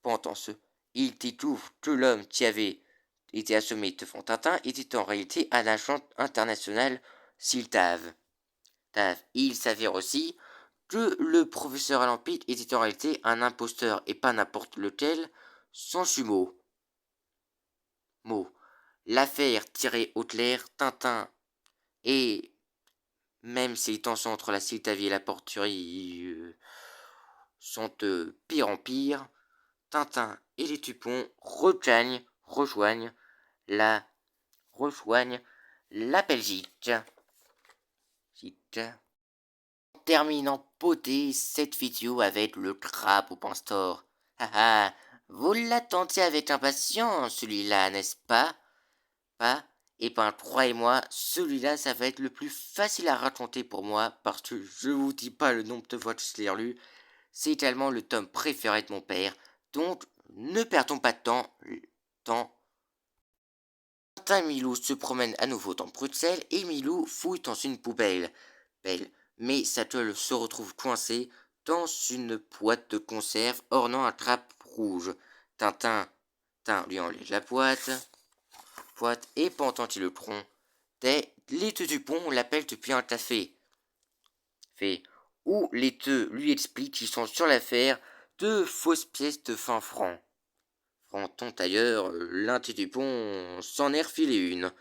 Pendant il découvre que l'homme qui avait été assommé devant Tintin était en réalité un agent international Siltave. Il s'avère aussi que le professeur Alampic était en réalité un imposteur et pas n'importe lequel, sans jumeau. L'affaire tirée au clair, Tintin et même si les tensions entre la Siltavie et la Porturie sont de pire en pire, Tintin et les Tupons rejoignent la Belgique. Terminant poté cette vidéo avec le crabe au pince-tort. Vous l'attendiez avec impatience, celui-là, n'est-ce pas? Et ben, croyez-moi, celui-là, ça va être le plus facile à raconter pour moi, parce que je vous dis pas le nombre de fois que je l'ai lu. C'est également le tome préféré de mon père, donc ne perdons pas de temps. Tintin et Milou se promènent à nouveau dans Bruxelles et Milou fouille dans une poubelle. Mais sa toile se retrouve coincée dans une boîte de conserve ornant un drapeau rouge. Tintin lui enlève la boîte, et pendant qu'il le tronc, les deux Dupont l'appellent depuis un café. Où les deux lui expliquent qu'ils sont sur l'affaire de fausses pièces de 20 francs. Fronton ailleurs, l'un des Dupont s'en est refilé une.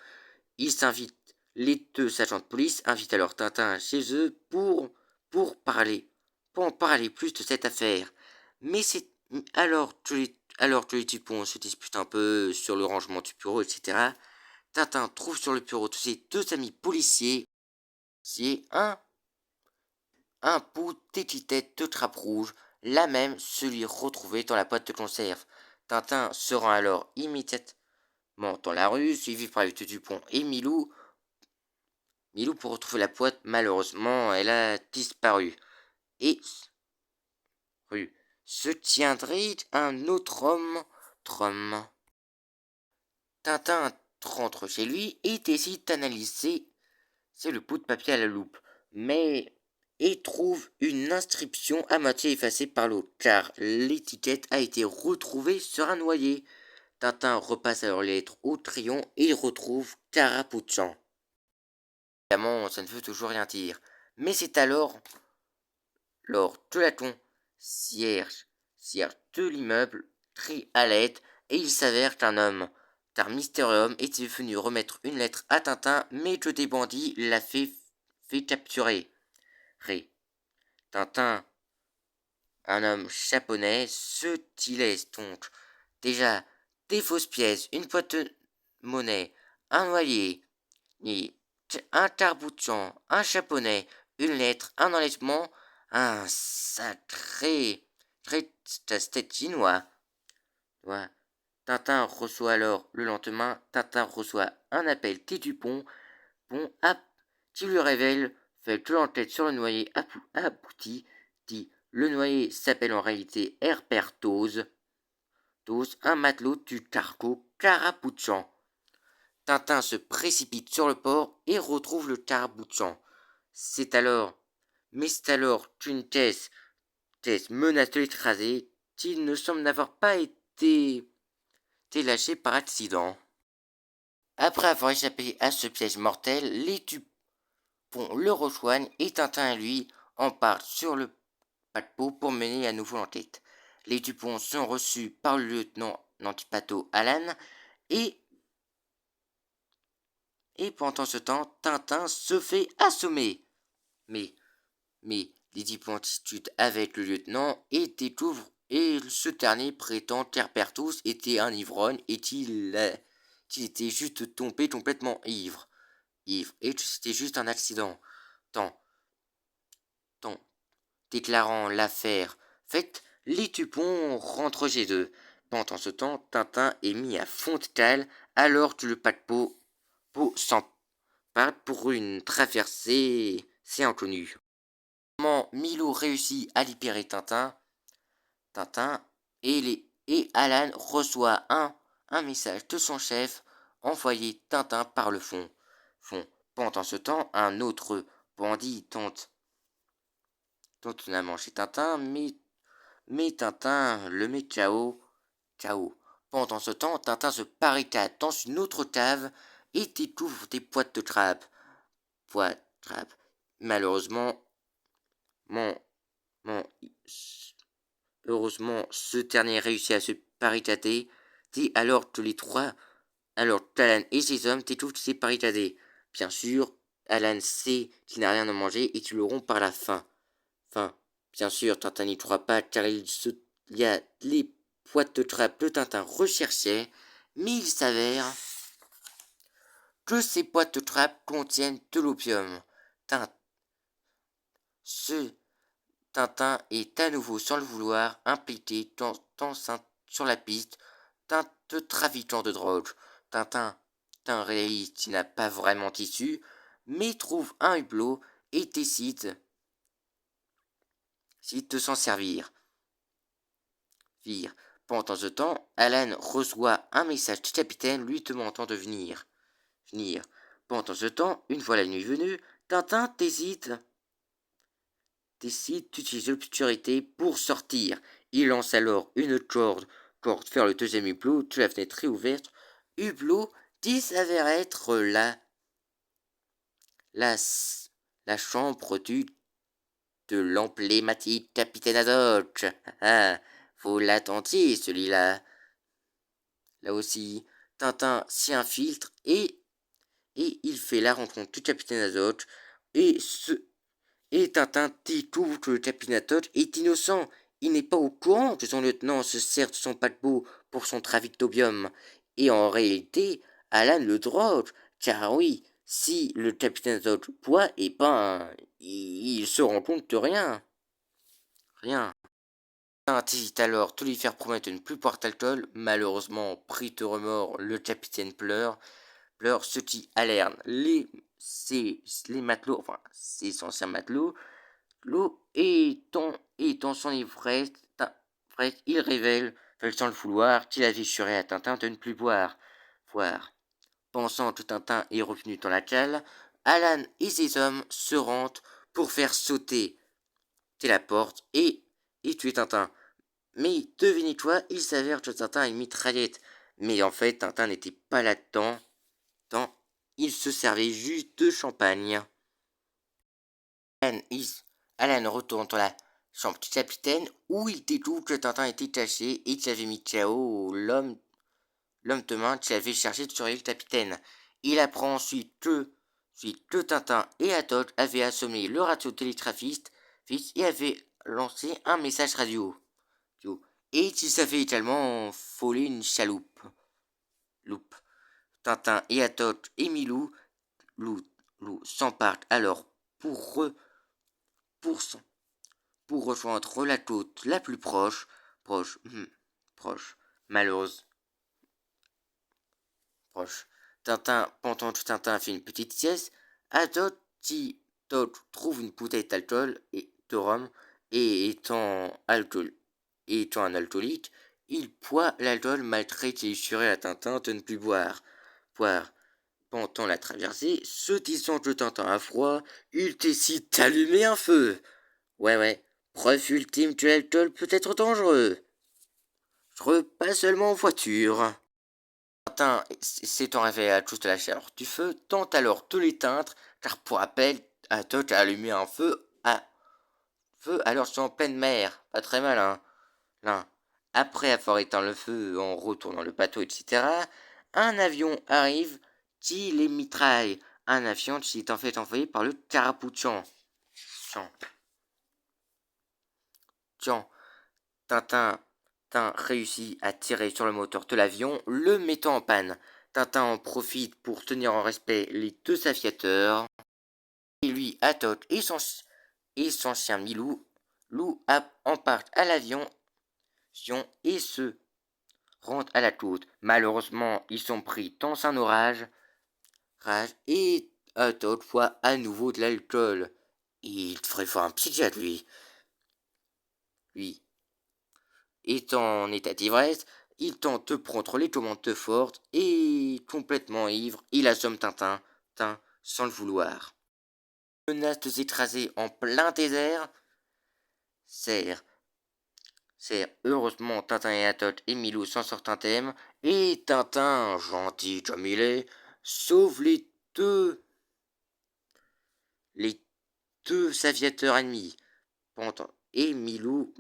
Ils s'invitent, les deux agents de police invitent alors Tintin chez eux pour en parler plus de cette affaire. Mais c'est alors que les Dupont se disputent un peu sur le rangement du bureau, etc. Tintin trouve sur le bureau de ses deux amis policiers, c'est un bout d'étiquette de trappe rouge, la même celui retrouvé dans la boîte de conserve. Tintin se rend alors immédiatement dans la rue, suivi par les deux Dupont et Milou. Pour retrouver la boîte, malheureusement, elle a disparu. Et rue se tiendrait un autre homme. Tintin rentre chez lui et décide d'analyser le bout de papier à la loupe, mais et trouve une inscription à moitié effacée par l'eau, car l'étiquette a été retrouvée sur un noyer. Tintin repasse alors les lettres au crayon et il retrouve Carapuccian. Évidemment, ça ne veut toujours rien dire, mais c'est alors lors de la concierge de l'immeuble très à l'aide, et il s'avère qu'un mystérieux homme était venu remettre une lettre à Tintin, mais que des bandits l'a fait capturer. Tintin, un homme japonais, se laisse donc déjà des fausses pièces, une boîte de monnaie, un noyer, un tarbouchon, un japonais, une lettre, un enlèvement, un sacré casse-tête chinois. Tintin reçoit alors, le lendemain, un appel des Dupont qui lui révèle que l'enquête sur le noyer aboutit, dit le noyer s'appelle en réalité Herbert Dose, un matelot du cargo Carapuccian. Tintin se précipite sur le port et retrouve le Carapuccian. C'est alors qu'une caisse menace de l'écraser, qu'il ne semble n'avoir pas été lâché par accident. Après avoir échappé à ce piège mortel, les Dupont le rejoignent et Tintin et lui en partent sur le paquebot pour mener à nouveau l'enquête. Les Dupont sont reçus par le lieutenant Antipato Alan et pendant ce temps, Tintin se fait assommer. Mais les Dupont discutent avec le lieutenant et découvrent, et ce dernier prétend qu'Herbertus était un ivrogne et qu'il était juste tombé complètement ivre, et que c'était juste un accident. Tant déclarant l'affaire faite, les Dupont rentrent chez eux. Pendant ce temps, Tintin est mis à fond de cale alors que le paquebot s'empare pour une traversée inconnue. Comment Milou réussit à libérer Tintin et Alan reçoit un message de son chef envoyé Tintin par le fond. Pendant ce temps, un autre bandit tente à manger Tintin, mais Tintin le met KO. Pendant ce temps, Tintin se barricade dans une autre cave et découvre des boîtes de trappe. Malheureusement, heureusement, ce dernier réussit à se barricader, alors qu'Alan et ses hommes découvrent qu'il s'est barricadé. Bien sûr, Alan sait qu'il n'a rien à manger et qu'ils l'auront par la faim. Bien sûr, Tintin n'y croit pas car il y a les boîtes de trappe que Tintin recherchait, mais il s'avère que ces boîtes de trappe contiennent de l'opium. Tintin est à nouveau, sans le vouloir, impliqué sur la piste d'un trafiquant de drogue. Tintin réalise qu'il n'a pas vraiment d'issue, mais trouve un hublot et décide de s'en servir. Pendant ce temps, Alan reçoit un message du capitaine lui demandant de venir. Pendant ce temps, une fois la nuit venue, Tintin décide d'utiliser l'obscurité pour sortir Il lance alors une corde vers le deuxième hublot de la fenêtre réouverte. Hublot qui s'avère être la, la chambre de l'emblématique capitaine Haddock. Ah, faut l'attentier, celui-là. Là aussi, Tintin s'y infiltre et il fait la rencontre du capitaine Haddock et Tintin découvre que le capitaine Haddock est innocent. Il n'est pas au courant que son lieutenant se sert de son paquebot pour son trafic d'opium. Et en réalité, Alan le drogue, car oui, si le capitaine Haddock boit, eh ben, il se rend compte de rien. Rien. Hésite alors de lui faire promettre de ne plus boire d'alcool. Malheureusement, pris de remords, le capitaine pleure, ce qui alerne les matelots, enfin ses anciens matelots. L'eau étant son ivresse, il révèle, sans le vouloir, qu'il avait juré à Tintin de ne plus boire. Pensant que Tintin est revenu dans la cale, Alan et ses hommes se rendent pour faire sauter la porte et tuer Tintin. Mais devinez-toi, il s'avère que Tintin a une mitraillette. Mais en fait, Tintin n'était pas là-dedans. Il se servait juste de champagne. Alan, Alan retourne dans la chambre du capitaine où il découvre que Tintin était caché et qu'il avait mis KO l'homme de main qui avait chargé de surveiller le capitaine. Il apprend ensuite que Tintin et Haddock avaient assommé le radiotélégraphiste et avaient lancé un message radio. Et qu'ils avaient également volé une chaloupe. Tintin et Haddock et Milou s'emparent alors pour, pour, pour rejoindre la côte la plus proche, malheureuse, proche. Pendant que Tintin fait une petite sieste, Haddock trouve une bouteille d'alcool et de rhum et étant un alcoolique, il boit l'alcool malgré qu'il ait juré à Tintin de ne plus boire. Pendant la traversée, se disant que Tintin a froid, il décide d'allumer un feu. Ouais, preuve ultime que l'alcool peut être dangereux. Pas seulement en voiture. Tintin, s'étant réveillé à cause de la chaleur du feu, tente alors de l'éteindre, car pour rappel, Haddock a allumé un feu alors qu'ils sont en pleine mer. Pas très malin. Là, après avoir éteint le feu en retournant le bateau, etc., un avion arrive qui les mitraille. Un avion qui est en fait envoyé par le Carapuchan. Tintin réussit à tirer sur le moteur de l'avion, le mettant en panne. Tintin en profite pour tenir en respect les deux aviateurs. Et lui, Haddock et son chien Milou, en partent à l'avion et se rendent à la côte. Malheureusement, ils sont pris dans un orage et Haddock voit à nouveau de l'alcool. Il devrait voir un psychiatre, lui. Étant en état d'ivresse, il tente de prendre les commandes de Ford et, complètement ivre, il assomme Tintin, sans le vouloir. Menace de s'écraser en plein désert. Heureusement, Tintin et Haddock et Milou s'en sortent indemnes, et Tintin, gentil comme il est, sauve les deux aviateurs ennemis. Et Milou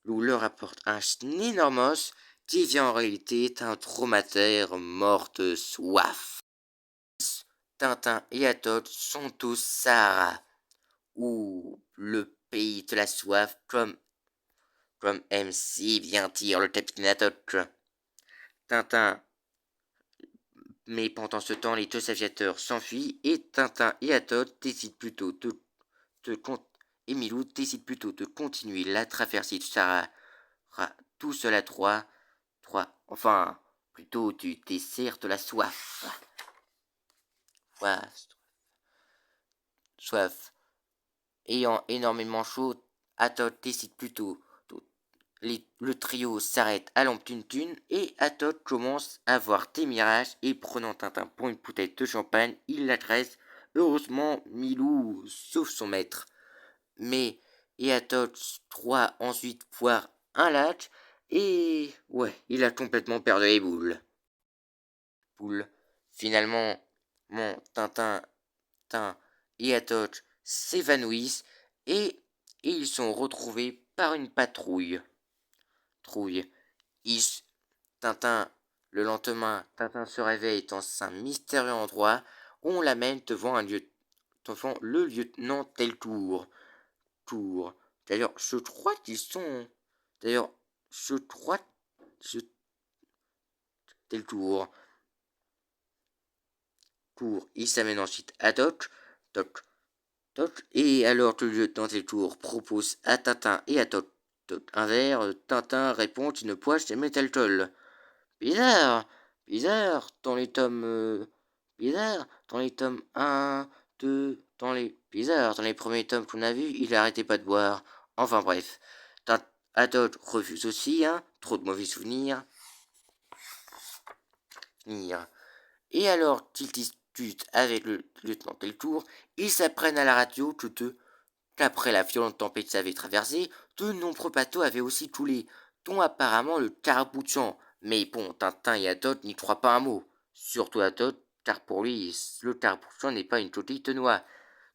leur apporte un énorme os qui vient en réalité d'un dromadaire mort de soif. Tintin et Haddock sont au Sahara, ou le pays de la soif, comme aime si bien dire le capitaine Haddock. Tintin, mais pendant ce temps, les deux aviateurs s'enfuient et Tintin et Haddock décident plutôt et Milou décide plutôt de continuer la traversée du Sahara tout seul à trois, enfin, plutôt du dessert de la soif. Soif. Ayant énormément chaud, Haddock décide plutôt. Le trio s'arrête à Lampe-Tune et Haddock commence à voir des mirages et prenant Tintin pour une bouteille de champagne, il l'agresse. Heureusement, Milou sauve son maître. Mais Haddock croit ensuite voir un lac, et ouais, il a complètement perdu les boules. Finalement, mon Tintin et Atoch s'évanouissent et ils sont retrouvés par une patrouille. Ils, Tintin, le lendemain, Tintin se réveille dans un mystérieux endroit où on l'amène devant le lieutenant Deltour. D'ailleurs, je crois qu'ils sont. D'ailleurs, je crois. Je... Deltour. Il s'amène ensuite à Doc. Et alors le lieutenant Deltour propose à Tintin et à Doc un verre. Tintin répond qu'il ne boit jamais d'alcool. Bizarre, bizarre, bizarre, dans les tomes un, 2, bizarre, dans les premiers tomes qu'on a vus, il arrêtait pas de boire. Enfin bref, Haddock refuse aussi, hein, trop de mauvais souvenirs. Et alors qu'ils discutent avec le lieutenant Deltour, ils s'apprennent à la radio qu'après la violente tempête qu'ils avaient traversée, de nombreux bateaux avaient aussi coulé, dont apparemment le Carabouchan. Mais bon, Tintin et Haddock n'y croient pas un mot. Surtout Haddock, car pour lui, le Carabouchan n'est pas une petite noix.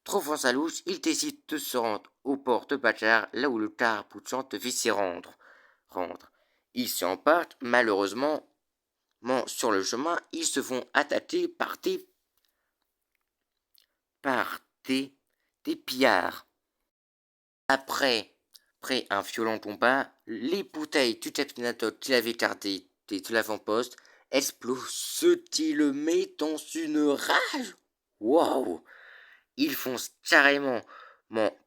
Trouvant sa louche, il décide de se rendre au port de Bachar, là où le Carabouchan devait s'y rendre. Ils s'y empartent, malheureusement, sur le chemin, ils se font attaquer par des pillards. Après un violent combat, les bouteilles du capitaine Haddock qu'il avait gardées de l'avant-poste explosent, ce qui le met dans une rage. Waouh! Il fonce carrément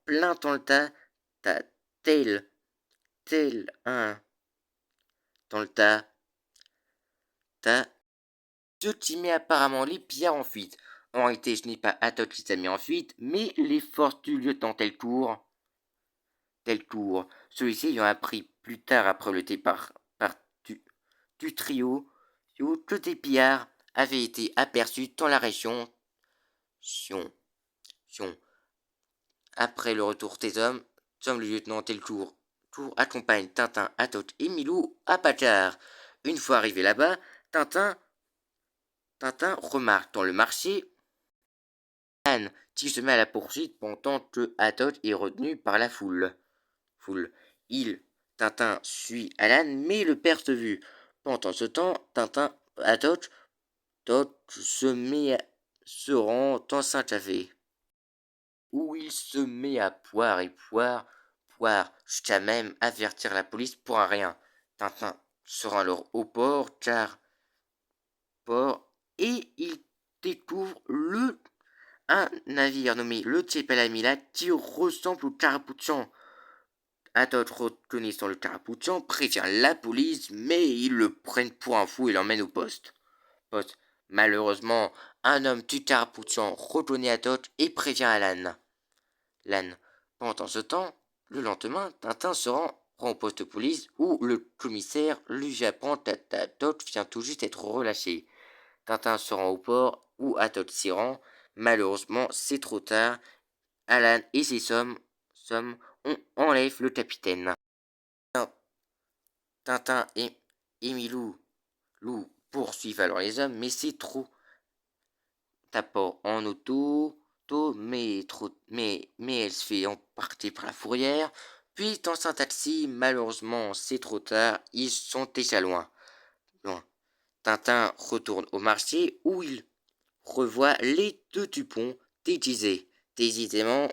plein dans le tas, tel un dans le tas, ce qui met apparemment les pillards en fuite. En réalité, ce n'est pas Haddock qui s'est mis en fuite, mais les forces du lieutenant Deltour. Celui-ci ayant appris plus tard après le départ du trio que des pillards avaient été aperçus dans la région. Après le retour des hommes, le lieutenant Deltour accompagne Tintin, Haddock et Milou à Bachar. Une fois arrivé là-bas, Tintin remarque dans le marché Anne qui se met à la poursuite pendant que Haddock est retenu par la foule. Tintin suit Alan mais le perd de vue. Pendant ce temps, Haddock se rend dans un café où il se met à poire, jusqu'à même avertir la police pour un rien. Tintin se rend alors au port, et il découvre un navire nommé le Tchepelamila qui ressemble au Carabouchan. Haddock reconnaissant le Carabouchan prévient la police, mais ils le prennent pour un fou et l'emmènent au poste. Malheureusement, un homme du Carabouchan reconnaît Haddock et prévient Alan. Pendant ce temps, le lendemain, Tintin se rend au poste de police où le commissaire lui apprend qu'Haddock vient tout juste être relâché. Tintin se rend au port où Haddock s'y rend. Malheureusement, c'est trop tard. Alan et ses hommes enlèvent le capitaine. Tintin et Milou poursuivent alors les hommes, mais c'est trop. Tapant en auto, mais elle se fait emporter par la fourrière. Puis dans un taxi, malheureusement, c'est trop tard, ils sont déjà loin. Tintin retourne au marché où il revoit les deux Dupont déguisés. Décidément,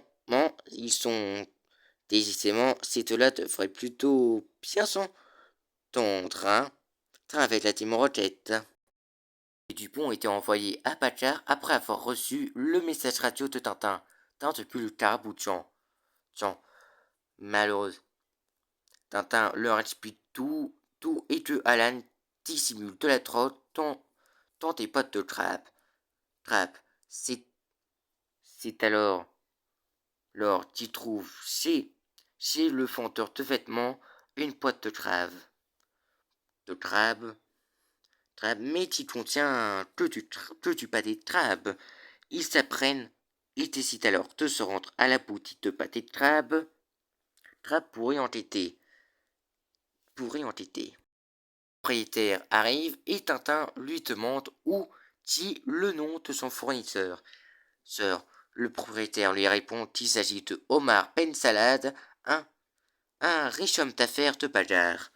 ces deux-là devraient plutôt bien s'entendre, hein. Avec la team Rocket. Les Dupont étaient envoyés à Bachar après avoir reçu le message radio de Tintin depuis le Carabouchan. Malheureuse. Tintin leur explique tout et que Alan dissimule de la drogue dans des potes de trappe. C'est alors qu'il trouve chez le fondeur de vêtements une boîte de crabe, mais qui contient que du pâté de crabe. Ils s'apprennent et décident alors de se rendre à la boutique de pâté de crabe pour y entêter. pourrait entêter. Le propriétaire arrive et Tintin lui demande où dit le nom de son fournisseur. Le propriétaire lui répond qu'il s'agit de Omar Ben Salad, un riche homme d'affaires de Badar.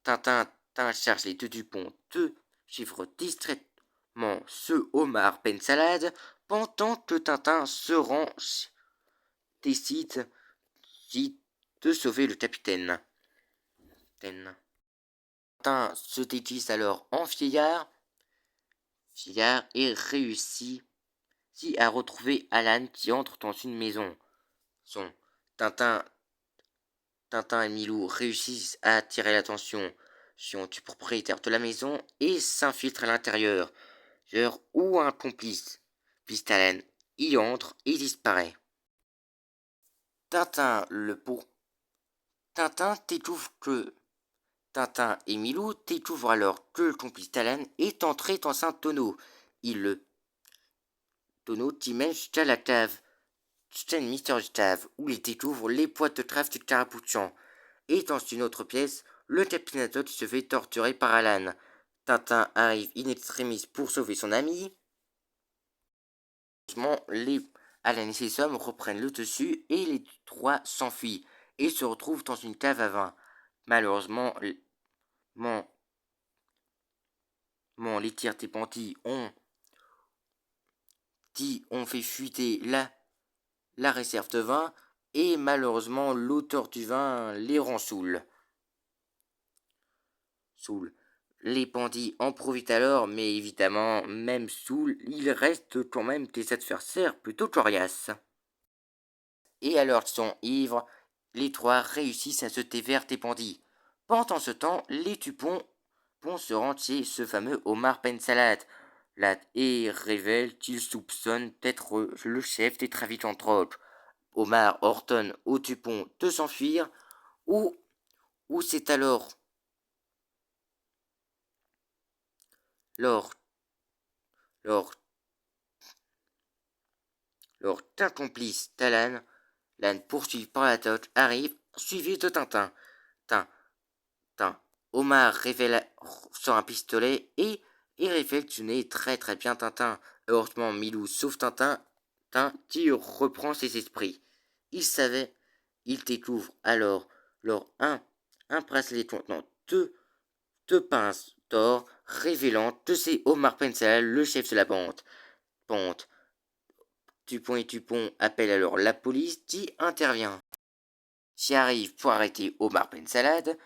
Tintin cherche les deux Dupont de suivre distraitement ce Omar Ben Salad pendant que Tintin décide de sauver le capitaine. Tintin se déguise alors en vieillard et réussit à retrouver Alan qui entre dans une maison. Tintin et Milou réussissent à attirer l'attention du propriétaire de la maison et s'infiltrent à l'intérieur, où un complice, Alan, y entre et disparaît. Tintin et Milou découvrent alors que le complice Alan est entré dans un tonneau. Le tonneau qui mène jusqu'à la cave, jusqu'à une mystérieuse cave, où il découvre les boîtes de trèfle du Carapuccian. Et dans une autre pièce, le capitaine Haddock se fait torturer par Alan. Tintin arrive in extremis pour sauver son ami. Heureusement, Alan et ses hommes reprennent le dessus et les trois s'enfuient et se retrouvent dans une cave à vin. Malheureusement, les tirs des bandits ont fait fuiter la réserve de vin et malheureusement l'auteur du vin les rend saouls. Les bandits en profitent alors, mais évidemment, même saouls, ils restent quand même des adversaires plutôt coriaces. Et alors qu'ils sont ivres, les trois réussissent à se défaire des bandits. Pendant ce temps, les Dupont se rendent chez ce fameux Omar Ben Salad et révèlent qu'ils soupçonnent d'être le chef des trafiquants de drogue. Omar ordonne aux Dupont de s'enfuir, ou c'est alors lors qu'un complice d'Alan, poursuivi par la Dodge, arrive, suivi de Tintin. Omar sort un pistolet et révèle qu'il n'est très très bien Tintin. Heureusement, Milou sauve Tintin qui reprend ses esprits. Il découvre alors un bracelet contenant deux pinces d'or, révélant que c'est Omar Pensal, le chef de la bande. Dupont et Dupont appellent alors la police qui intervient. Qui arrive pour arrêter Omar Ben Salad.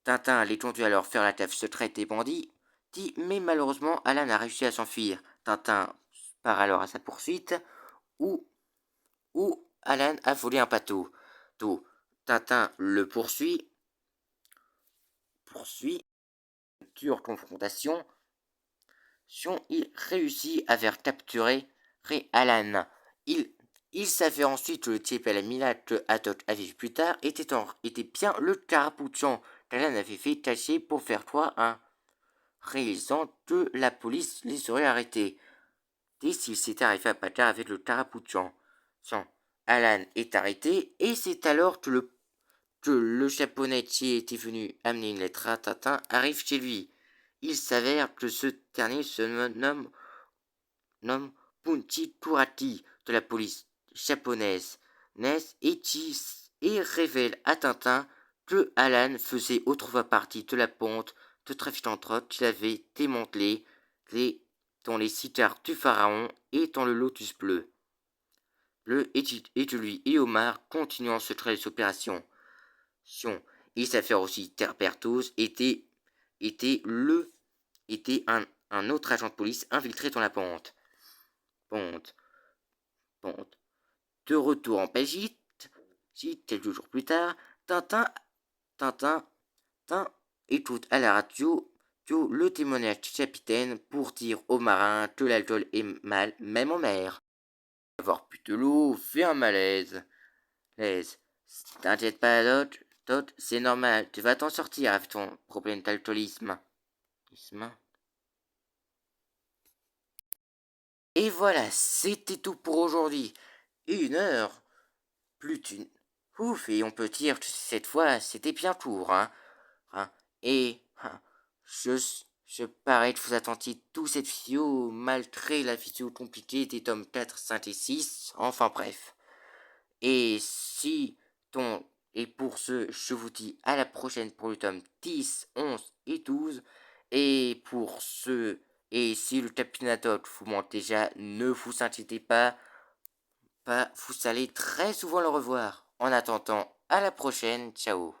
Tintin les conduit alors faire la taf secrète des bandits, mais malheureusement Alan a réussi à s'enfuir. Tintin part alors à sa poursuite, où Alan a volé un bateau. Tintin le poursuit, dure confrontation, il réussit à faire capturer Alan. Il s'avère ensuite que le type à la mina que Haddock avait vu plus tard était bien le Carapuccian qu'Alan avait fait cacher pour faire croire réalisant que la police les aurait arrêtés. Et s'il s'était arrivé à Badar avec le Carapuccian. Alan est arrêté et c'est alors que le japonais qui était venu amener une lettre à Tintin arrive chez lui. Il s'avère que ce dernier se nomme Punchi Kurati de la police japonaise et révèle à Tintin que Alan faisait autrefois partie de la bande de trafiquants de drogue qu'il avait démantelé dans les cigares du pharaon et dans le lotus bleu. Et que lui et Omar continuent en secret les opérations. Il s'avère aussi Terbertos était un autre agent de police infiltré dans la bande. De retour en Belgique, quelques jours plus tard, Tintin écoute à la radio le témoignage du capitaine pour dire aux marins que l'alcool est mal, même en mer. Avoir plus de l'eau fait un malaise. T'inquiète pas, Dot, c'est normal, tu vas t'en sortir avec ton problème d'alcoolisme. Et voilà, c'était tout pour aujourd'hui. 1 heure. Ouf, et on peut dire que cette fois, c'était bien tour, hein. Hein. Et je, je parais que vous attendiez tout cette vidéo, malgré la vidéo compliquée des tomes 4, 5 et 6. Enfin bref. Et si ton... Et pour ce, je vous dis à la prochaine pour le tome 10, 11 et 12. Et pour ce... Et si le Capinadoc vous manque déjà, ne vous inquiétez pas, vous allez très souvent le revoir. En attendant, à la prochaine, ciao.